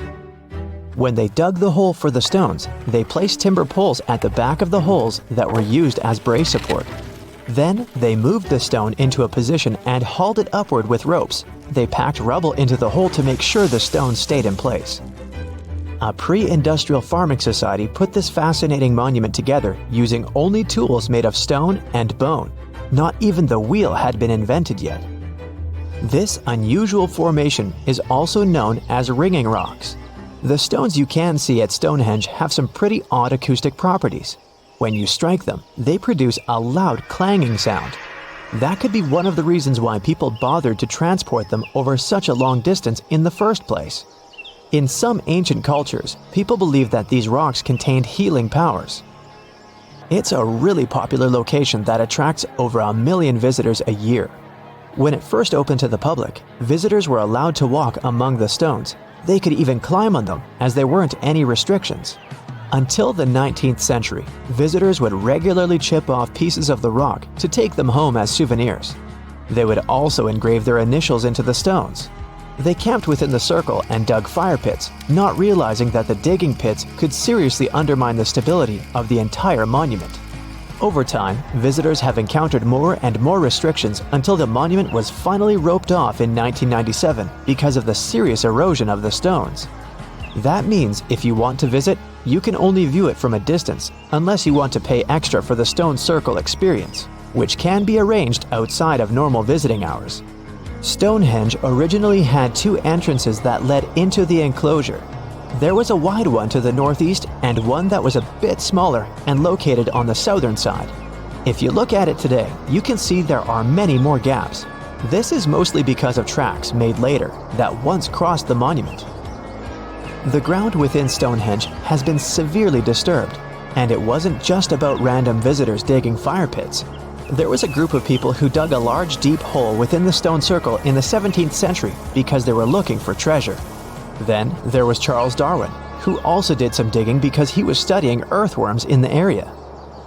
When they dug the hole for the stones, they placed timber poles at the back of the holes that were used as brace support. Then they moved the stone into a position and hauled it upward with ropes. They packed rubble into the hole to make sure the stone stayed in place. A pre-industrial farming society put this fascinating monument together using only tools made of stone and bone. Not even the wheel had been invented yet. This unusual formation is also known as ringing rocks. The stones you can see at Stonehenge have some pretty odd acoustic properties. When you strike them, they produce a loud clanging sound. That could be one of the reasons why people bothered to transport them over such a long distance in the first place. In some ancient cultures, people believed that these rocks contained healing powers. It's a really popular location that attracts over 1 million visitors a year. When it first opened to the public, visitors were allowed to walk among the stones. They could even climb on them, as there weren't any restrictions. Until the 19th century, visitors would regularly chip off pieces of the rock to take them home as souvenirs. They would also engrave their initials into the stones. They camped within the circle and dug fire pits, not realizing that the digging pits could seriously undermine the stability of the entire monument. Over time, visitors have encountered more and more restrictions until the monument was finally roped off in 1997 because of the serious erosion of the stones. That means if you want to visit, you can only view it from a distance, unless you want to pay extra for the stone circle experience, which can be arranged outside of normal visiting hours. Stonehenge originally had 2 entrances that led into the enclosure. There was a wide one to the northeast and one that was a bit smaller and located on the southern side. If you look at it today, you can see there are many more gaps. This is mostly because of tracks made later that once crossed the monument. The ground within Stonehenge has been severely disturbed, and it wasn't just about random visitors digging fire pits. There was a group of people who dug a large deep hole within the stone circle in the 17th century because they were looking for treasure. Then there was Charles Darwin, who also did some digging because he was studying earthworms in the area.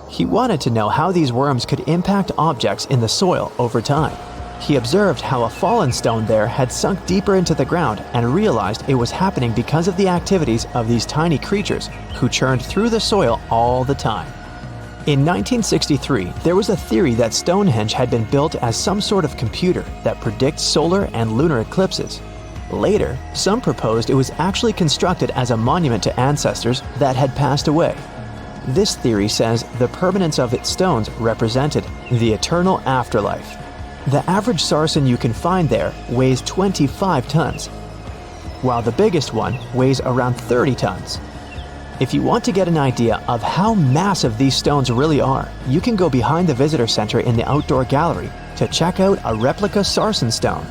He wanted to know how these worms could impact objects in the soil over time. He observed how a fallen stone there had sunk deeper into the ground and realized it was happening because of the activities of these tiny creatures who churned through the soil all the time. In 1963, there was a theory that Stonehenge had been built as some sort of computer that predicts solar and lunar eclipses. Later, some proposed it was actually constructed as a monument to ancestors that had passed away. This theory says the permanence of its stones represented the eternal afterlife. The average sarsen you can find there weighs 25 tons, while the biggest one weighs around 30 tons. If you want to get an idea of how massive these stones really are, you can go behind the visitor center in the outdoor gallery to check out a replica sarsen stone.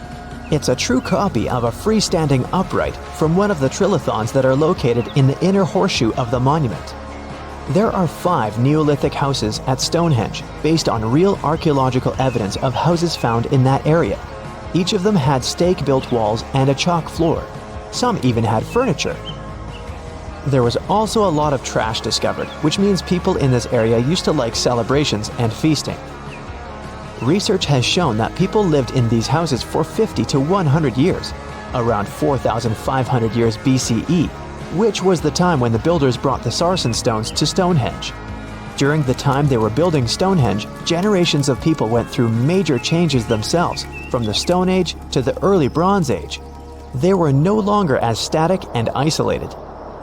It's a true copy of a freestanding upright from one of the trilithons that are located in the inner horseshoe of the monument. There are 5 Neolithic houses at Stonehenge based on real archaeological evidence of houses found in that area. Each of them had stake-built walls and a chalk floor. Some even had furniture. There was also a lot of trash discovered, which means people in this area used to like celebrations and feasting. Research has shown that people lived in these houses for 50 to 100 years, around 4,500 years BCE, which was the time when the builders brought the sarsen stones to Stonehenge. During the time they were building Stonehenge, generations of people went through major changes themselves, from the Stone Age to the early Bronze Age. They were no longer as static and isolated.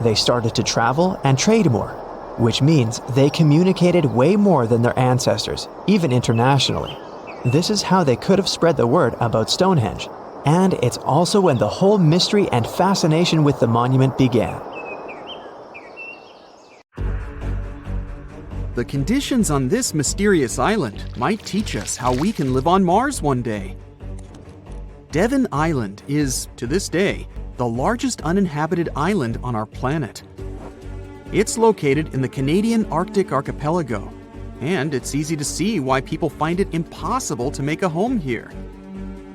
They started to travel and trade more, which means they communicated way more than their ancestors, even internationally. This is how they could have spread the word about Stonehenge. And it's also when the whole mystery and fascination with the monument began. The conditions on this mysterious island might teach us how we can live on Mars one day. Devon Island is, to this day, the largest uninhabited island on our planet. It's located in the Canadian Arctic archipelago, and it's easy to see why people find it impossible to make a home here.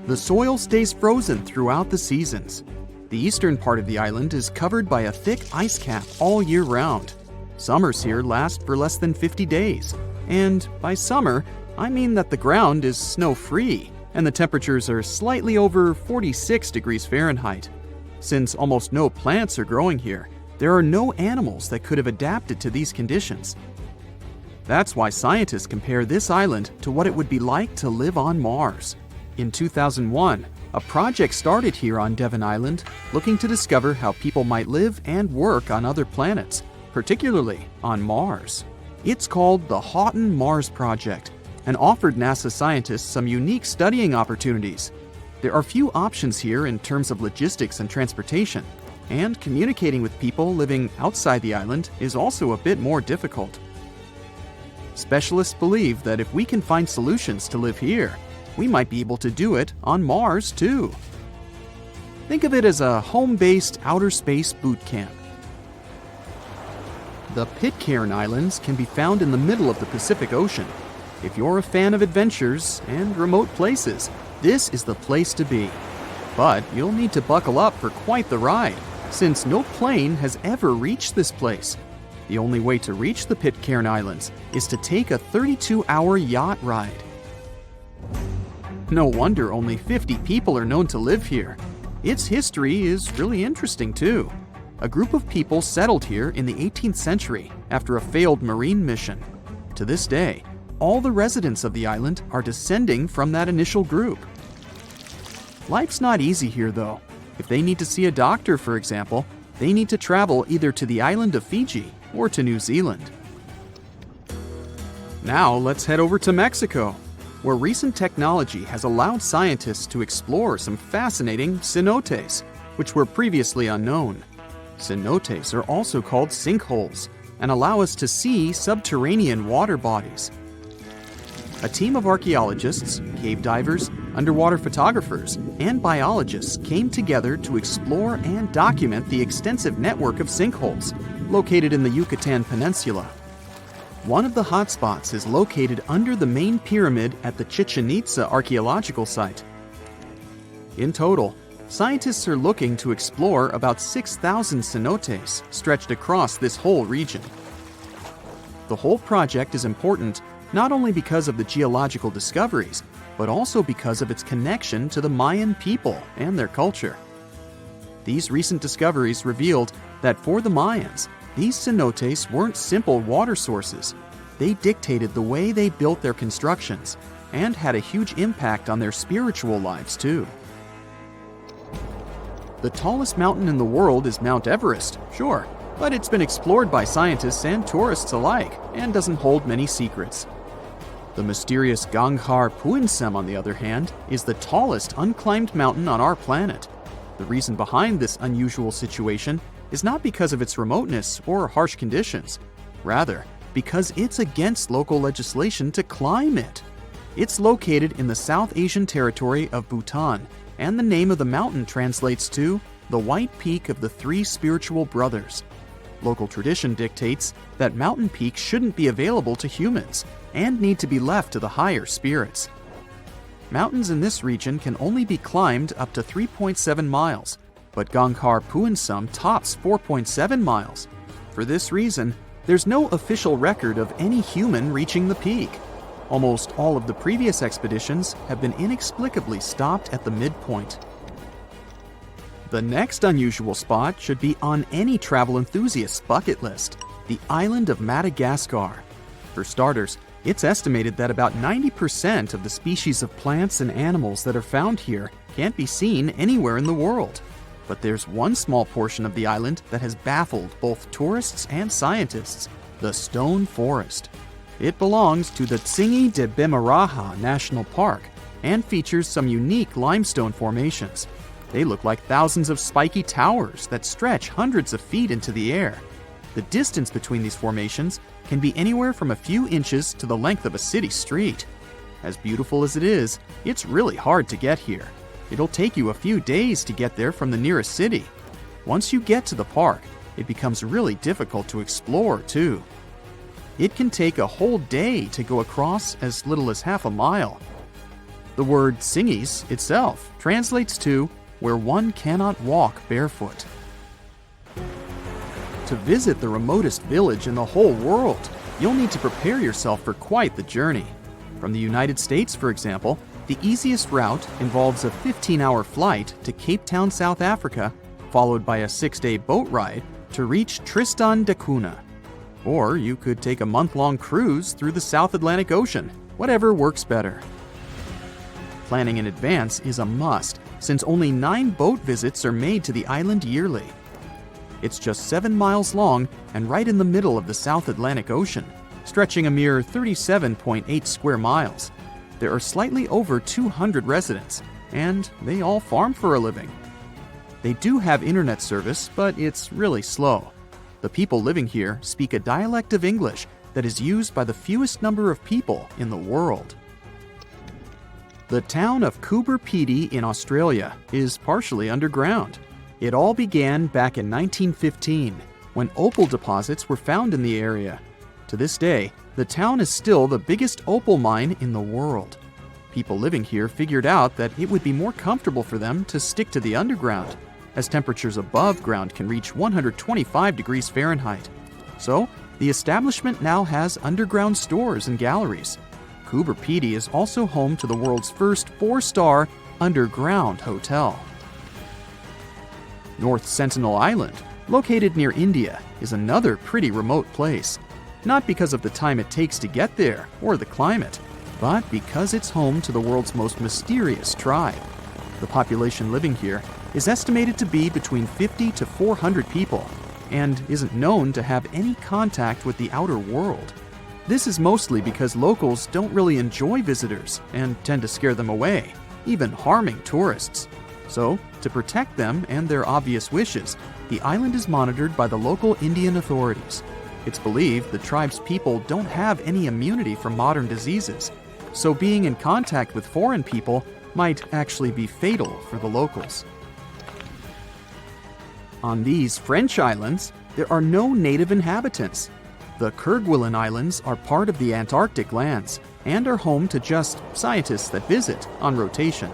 The soil stays frozen throughout the seasons. The eastern part of the island is covered by a thick ice cap all year round. Summers here last for less than 50 days. And by summer, I mean that the ground is snow-free and the temperatures are slightly over 46 degrees Fahrenheit. Since almost no plants are growing here, there are no animals that could have adapted to these conditions. That's why scientists compare this island to what it would be like to live on Mars. In 2001, a project started here on Devon Island looking to discover how people might live and work on other planets, particularly on Mars. It's called the Houghton Mars Project and offered NASA scientists some unique studying opportunities. There are few options here in terms of logistics and transportation, and communicating with people living outside the island is also a bit more difficult. Specialists believe that if we can find solutions to live here, we might be able to do it on Mars too. Think of it as a home-based outer space boot camp. The Pitcairn Islands can be found in the middle of the Pacific Ocean. If you're a fan of adventures and remote places, this is the place to be. But you'll need to buckle up for quite the ride, since no plane has ever reached this place. The only way to reach the Pitcairn Islands is to take a 32-hour yacht ride. No wonder only 50 people are known to live here. Its history is really interesting too. A group of people settled here in the 18th century after a failed marine mission. To this day, all the residents of the island are descending from that initial group. Life's not easy here though. If they need to see a doctor, for example, they need to travel either to the island of Fiji or to New Zealand. Now let's head over to Mexico, where recent technology has allowed scientists to explore some fascinating cenotes, which were previously unknown. Cenotes are also called sinkholes and allow us to see subterranean water bodies. A team of archaeologists, cave divers, underwater photographers, and biologists came together to explore and document the extensive network of sinkholes located in the Yucatan Peninsula. One of the hotspots is located under the main pyramid at the Chichen Itza archaeological site. In total, scientists are looking to explore about 6,000 cenotes stretched across this whole region. The whole project is important not only because of the geological discoveries, but also because of its connection to the Mayan people and their culture. These recent discoveries revealed that for the Mayans, these cenotes weren't simple water sources. They dictated the way they built their constructions and had a huge impact on their spiritual lives too. The tallest mountain in the world is Mount Everest, sure, but it's been explored by scientists and tourists alike and doesn't hold many secrets. The mysterious Ganghar Puensem, on the other hand, is the tallest unclimbed mountain on our planet. The reason behind this unusual situation is not because of its remoteness or harsh conditions. Rather, because it's against local legislation to climb it. It's located in the South Asian territory of Bhutan, and the name of the mountain translates to the White Peak of the Three Spiritual Brothers. Local tradition dictates that mountain peaks shouldn't be available to humans and need to be left to the higher spirits. Mountains in this region can only be climbed up to 3.7 miles, but Ganghar Puensem tops 4.7 miles. For this reason, there's no official record of any human reaching the peak. Almost all of the previous expeditions have been inexplicably stopped at the midpoint. The next unusual spot should be on any travel enthusiast's bucket list, the island of Madagascar. For starters, it's estimated that about 90% of the species of plants and animals that are found here can't be seen anywhere in the world. But there's one small portion of the island that has baffled both tourists and scientists, the Stone Forest. It belongs to the Tsingy de Bemaraha National Park and features some unique limestone formations. They look like thousands of spiky towers that stretch hundreds of feet into the air. The distance between these formations can be anywhere from a few inches to the length of a city street. As beautiful as it is, it's really hard to get here. It'll take you a few days to get there from the nearest city. Once you get to the park, it becomes really difficult to explore too. It can take a whole day to go across as little as half a mile. The word Tsingys itself translates to where one cannot walk barefoot. To visit the remotest village in the whole world, you'll need to prepare yourself for quite the journey. From the United States, for example, the easiest route involves a 15-hour flight to Cape Town, South Africa, followed by a 6-day boat ride to reach Tristan da Cunha. Or you could take a month-long cruise through the South Atlantic Ocean, whatever works better. Planning in advance is a must, since only 9 boat visits are made to the island yearly. It's just 7 miles long and right in the middle of the South Atlantic Ocean, stretching a mere 37.8 square miles. There are slightly over 200 residents, and they all farm for a living. They do have internet service, but it's really slow. The people living here speak a dialect of English that is used by the fewest number of people in the world. The town of Coober Pedy in Australia is partially underground. It all began back in 1915, when opal deposits were found in the area. To this day, the town is still the biggest opal mine in the world. People living here figured out that it would be more comfortable for them to stick to the underground, as temperatures above ground can reach 125 degrees Fahrenheit. So, the establishment now has underground stores and galleries. Coober Pedy is also home to the world's first 4-star underground hotel. North Sentinel Island, located near India, is another pretty remote place. Not because of the time it takes to get there or the climate, but because it's home to the world's most mysterious tribe. The population living here is estimated to be between 50 to 400 people and isn't known to have any contact with the outer world. This is mostly because locals don't really enjoy visitors and tend to scare them away, even harming tourists. So, to protect them and their obvious wishes, The island is monitored by the local Indian authorities. It's believed the tribe's people don't have any immunity from modern diseases, so being in contact with foreign people might actually be fatal for the locals. On these French islands, there are no native inhabitants. The Kerguelen Islands are part of the Antarctic lands and are home to just scientists that visit on rotation.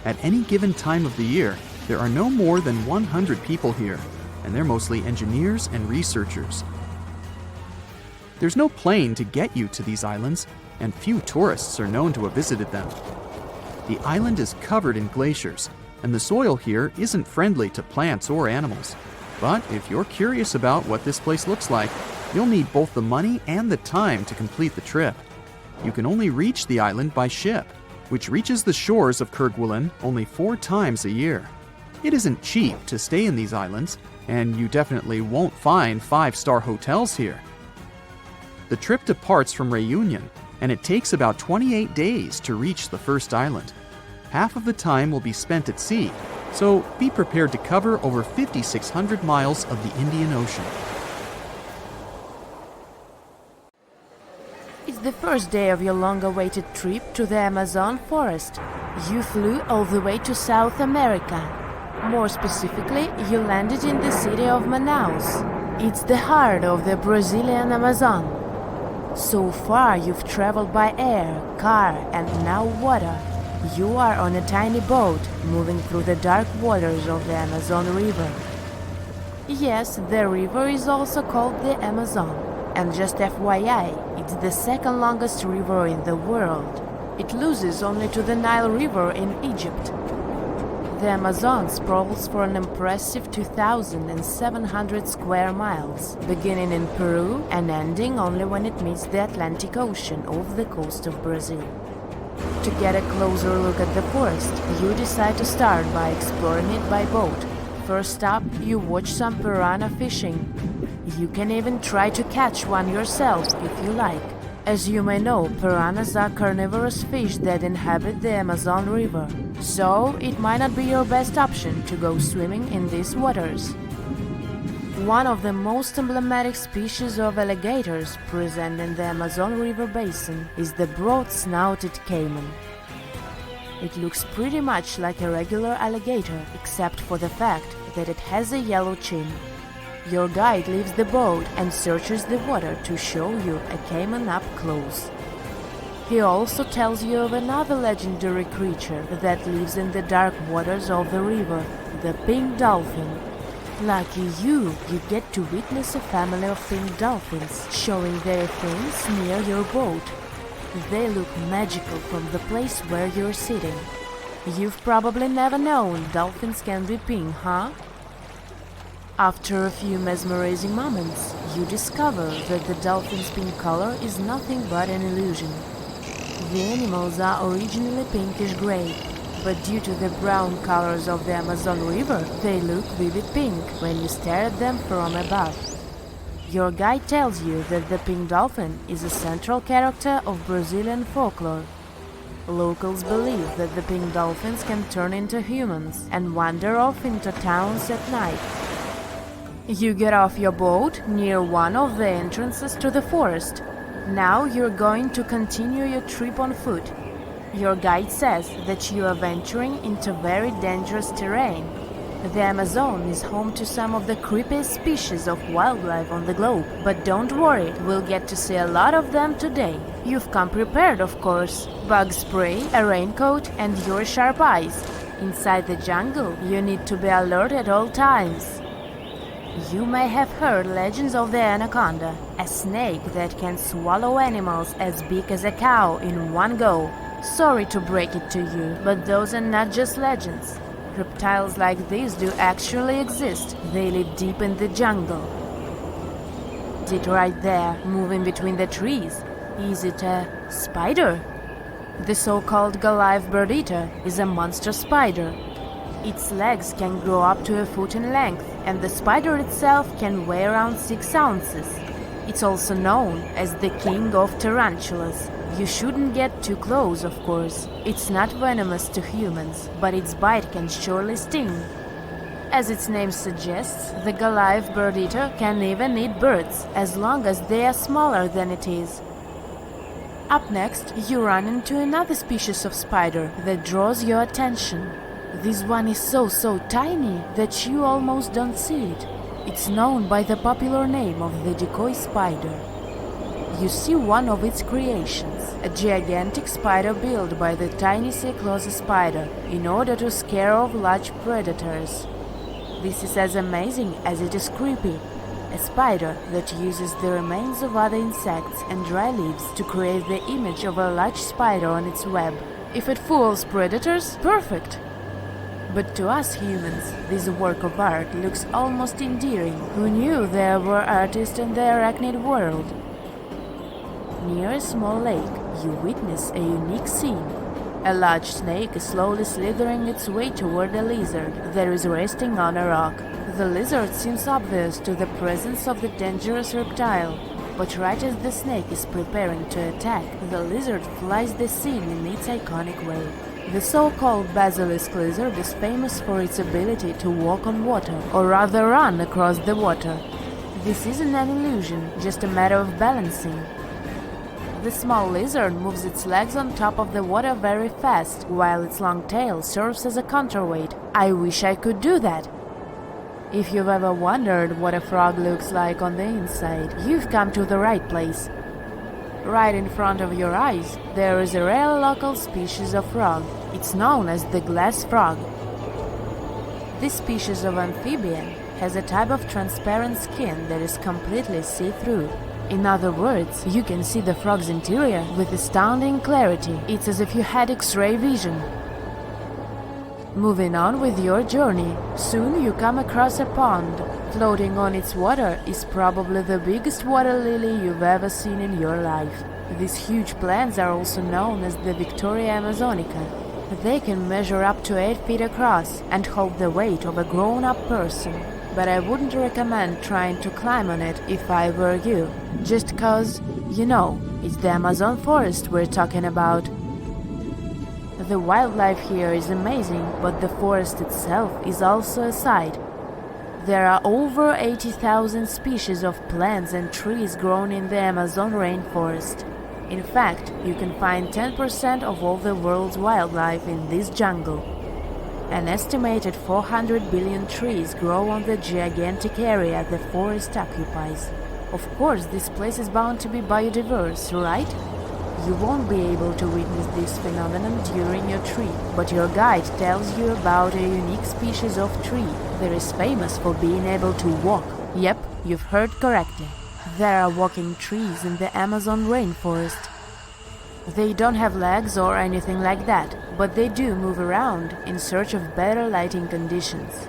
At any given time of the year, there are no more than 100 people here, and they're mostly engineers and researchers. There's no plane to get you to these islands, and few tourists are known to have visited them. The island is covered in glaciers, and the soil here isn't friendly to plants or animals. But if you're curious about what this place looks like, you'll need both the money and the time to complete the trip. You can only reach the island by ship, which reaches the shores of Kerguelen only 4 times a year. It isn't cheap to stay in these islands, and you definitely won't find 5-star hotels here. The trip departs from Réunion, and it takes about 28 days to reach the first island. Half of the time will be spent at sea, so be prepared to cover over 5,600 miles of the Indian Ocean. It's the first day of your long-awaited trip to the Amazon forest. You flew all the way to South America. More specifically, you landed in the city of Manaus. It's the heart of the Brazilian Amazon. So far, you've traveled by air, car, and now water. You are on a tiny boat, moving through the dark waters of the Amazon River. Yes, the river is also called the Amazon. And just FYI, it's the second longest river in the world. It loses only to the Nile River in Egypt. The Amazon sprawls for an impressive 2,700 square miles, beginning in Peru and ending only when it meets the Atlantic Ocean off the coast of Brazil. To get a closer look at the forest, you decide to start by exploring it by boat. First up, you watch some piranha fishing. You can even try to catch one yourself if you like. As you may know, piranhas are carnivorous fish that inhabit the Amazon River, so it might not be your best option to go swimming in these waters. One of the most emblematic species of alligators present in the Amazon River basin is the broad-snouted caiman. It looks pretty much like a regular alligator, except for the fact that it has a yellow chin. Your guide leaves the boat and searches the water to show you a caiman up close. He also tells you of another legendary creature that lives in the dark waters of the river, the pink dolphin. Lucky you get to witness a family of pink dolphins showing their fins near your boat. They look magical from the place where you're sitting. You've probably never known dolphins can be pink, huh? After a few mesmerizing moments, you discover that the dolphin's pink color is nothing but an illusion. The animals are originally pinkish-gray, but due to the brown colors of the Amazon River, they look vivid pink when you stare at them from above. Your guide tells you that the pink dolphin is a central character of Brazilian folklore. Locals believe that the pink dolphins can turn into humans and wander off into towns at night. You get off your boat near one of the entrances to the forest. Now you're going to continue your trip on foot. Your guide says that you are venturing into very dangerous terrain. The Amazon is home to some of the creepiest species of wildlife on the globe, but don't worry, we'll get to see a lot of them today. You've come prepared, of course. Bug spray, a raincoat, and your sharp eyes. Inside the jungle, you need to be alert at all times. You may have heard legends of the anaconda, a snake that can swallow animals as big as a cow in one go. Sorry to break it to you, but those are not just legends. Reptiles like these do actually exist. They live deep in the jungle. Is it right there, moving between the trees? Is it a spider? The so-called Goliath bird-eater is a monster spider. Its legs can grow up to a foot in length, and the spider itself can weigh around 6 ounces. It's also known as the king of tarantulas. You shouldn't get too close, of course. It's not venomous to humans, but its bite can surely sting. As its name suggests, the Goliath bird-eater can even eat birds, as long as they are smaller than it is. Up next, you run into another species of spider that draws your attention. This one is so tiny that you almost don't see it. It's known by the popular name of the decoy spider. You see one of its creations, a gigantic spider built by the tiny Colossus spider in order to scare off large predators. This is as amazing as it is creepy. A spider that uses the remains of other insects and dry leaves to create the image of a large spider on its web. If it fools predators, perfect! But to us humans, this work of art looks almost endearing. Who knew there were artists in the arachnid world? Near a small lake, you witness a unique scene. A large snake is slowly slithering its way toward a lizard that is resting on a rock. The lizard seems obvious to the presence of the dangerous reptile, but right as the snake is preparing to attack, the lizard flies the scene in its iconic way. The so-called basilisk lizard is famous for its ability to walk on water, or rather run across the water. This isn't an illusion, just a matter of balancing. The small lizard moves its legs on top of the water very fast, while its long tail serves as a counterweight. I wish I could do that. If you've ever wondered what a frog looks like on the inside, you've come to the right place. Right in front of your eyes, there is a rare local species of frog. It's known as the glass frog. This species of amphibian has a type of transparent skin that is completely see-through. In other words, you can see the frog's interior with astounding clarity. It's as if you had X-ray vision. Moving on with your journey, soon you come across a pond. Floating on its water is probably the biggest water lily you've ever seen in your life. These huge plants are also known as the Victoria Amazonica. They can measure up to 8 feet across and hold the weight of a grown-up person. But I wouldn't recommend trying to climb on it if I were you, just cause, you know, it's the Amazon forest we're talking about. The wildlife here is amazing, but the forest itself is also a sight. There are over 80,000 species of plants and trees grown in the Amazon rainforest. In fact, you can find 10% of all the world's wildlife in this jungle. An estimated 400 billion trees grow on the gigantic area the forest occupies. Of course, this place is bound to be biodiverse, right? You won't be able to witness this phenomenon during your trip, but your guide tells you about a unique species of tree that is famous for being able to walk. Yep, you've heard correctly. There are walking trees in the Amazon rainforest. They don't have legs or anything like that, but they do move around in search of better lighting conditions.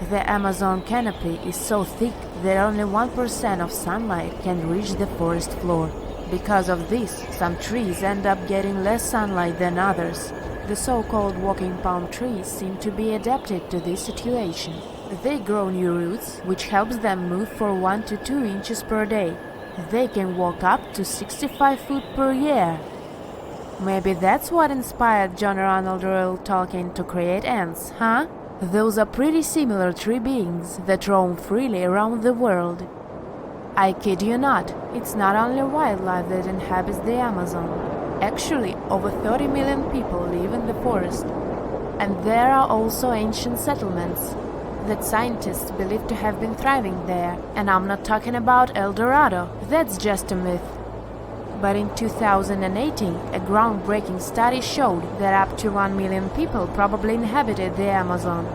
The Amazon canopy is so thick that only 1% of sunlight can reach the forest floor. Because of this, some trees end up getting less sunlight than others. The so-called walking palm trees seem to be adapted to this situation. They grow new roots, which helps them move for 1 to 2 inches per day. They can walk up to 65 feet per year. Maybe that's what inspired John Ronald Reuel Tolkien to create ants, huh? Those are pretty similar tree beings that roam freely around the world. I kid you not, it's not only wildlife that inhabits the Amazon. Actually, over 30 million people live in the forest. And there are also ancient settlements that scientists believe to have been thriving there. And I'm not talking about El Dorado, that's just a myth. But in 2018, a groundbreaking study showed that up to 1 million people probably inhabited the Amazon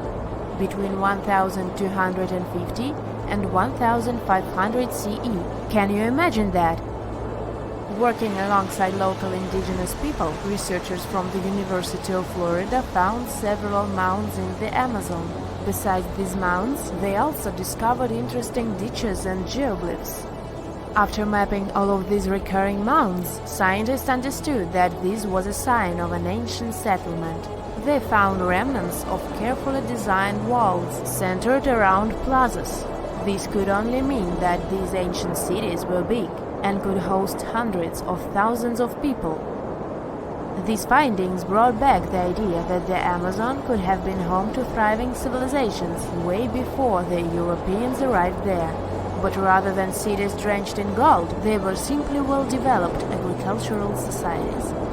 between 1250 and 1500 CE. Can you imagine that? Working alongside local indigenous people, researchers from the University of Florida found several mounds in the Amazon. Besides these mounds, they also discovered interesting ditches and geoglyphs. After mapping all of these recurring mounds, scientists understood that this was a sign of an ancient settlement. They found remnants of carefully designed walls centered around plazas. This could only mean that these ancient cities were big and could host hundreds of thousands of people. These findings brought back the idea that the Amazon could have been home to thriving civilizations way before the Europeans arrived there. But rather than cities drenched in gold, they were simply well-developed agricultural societies.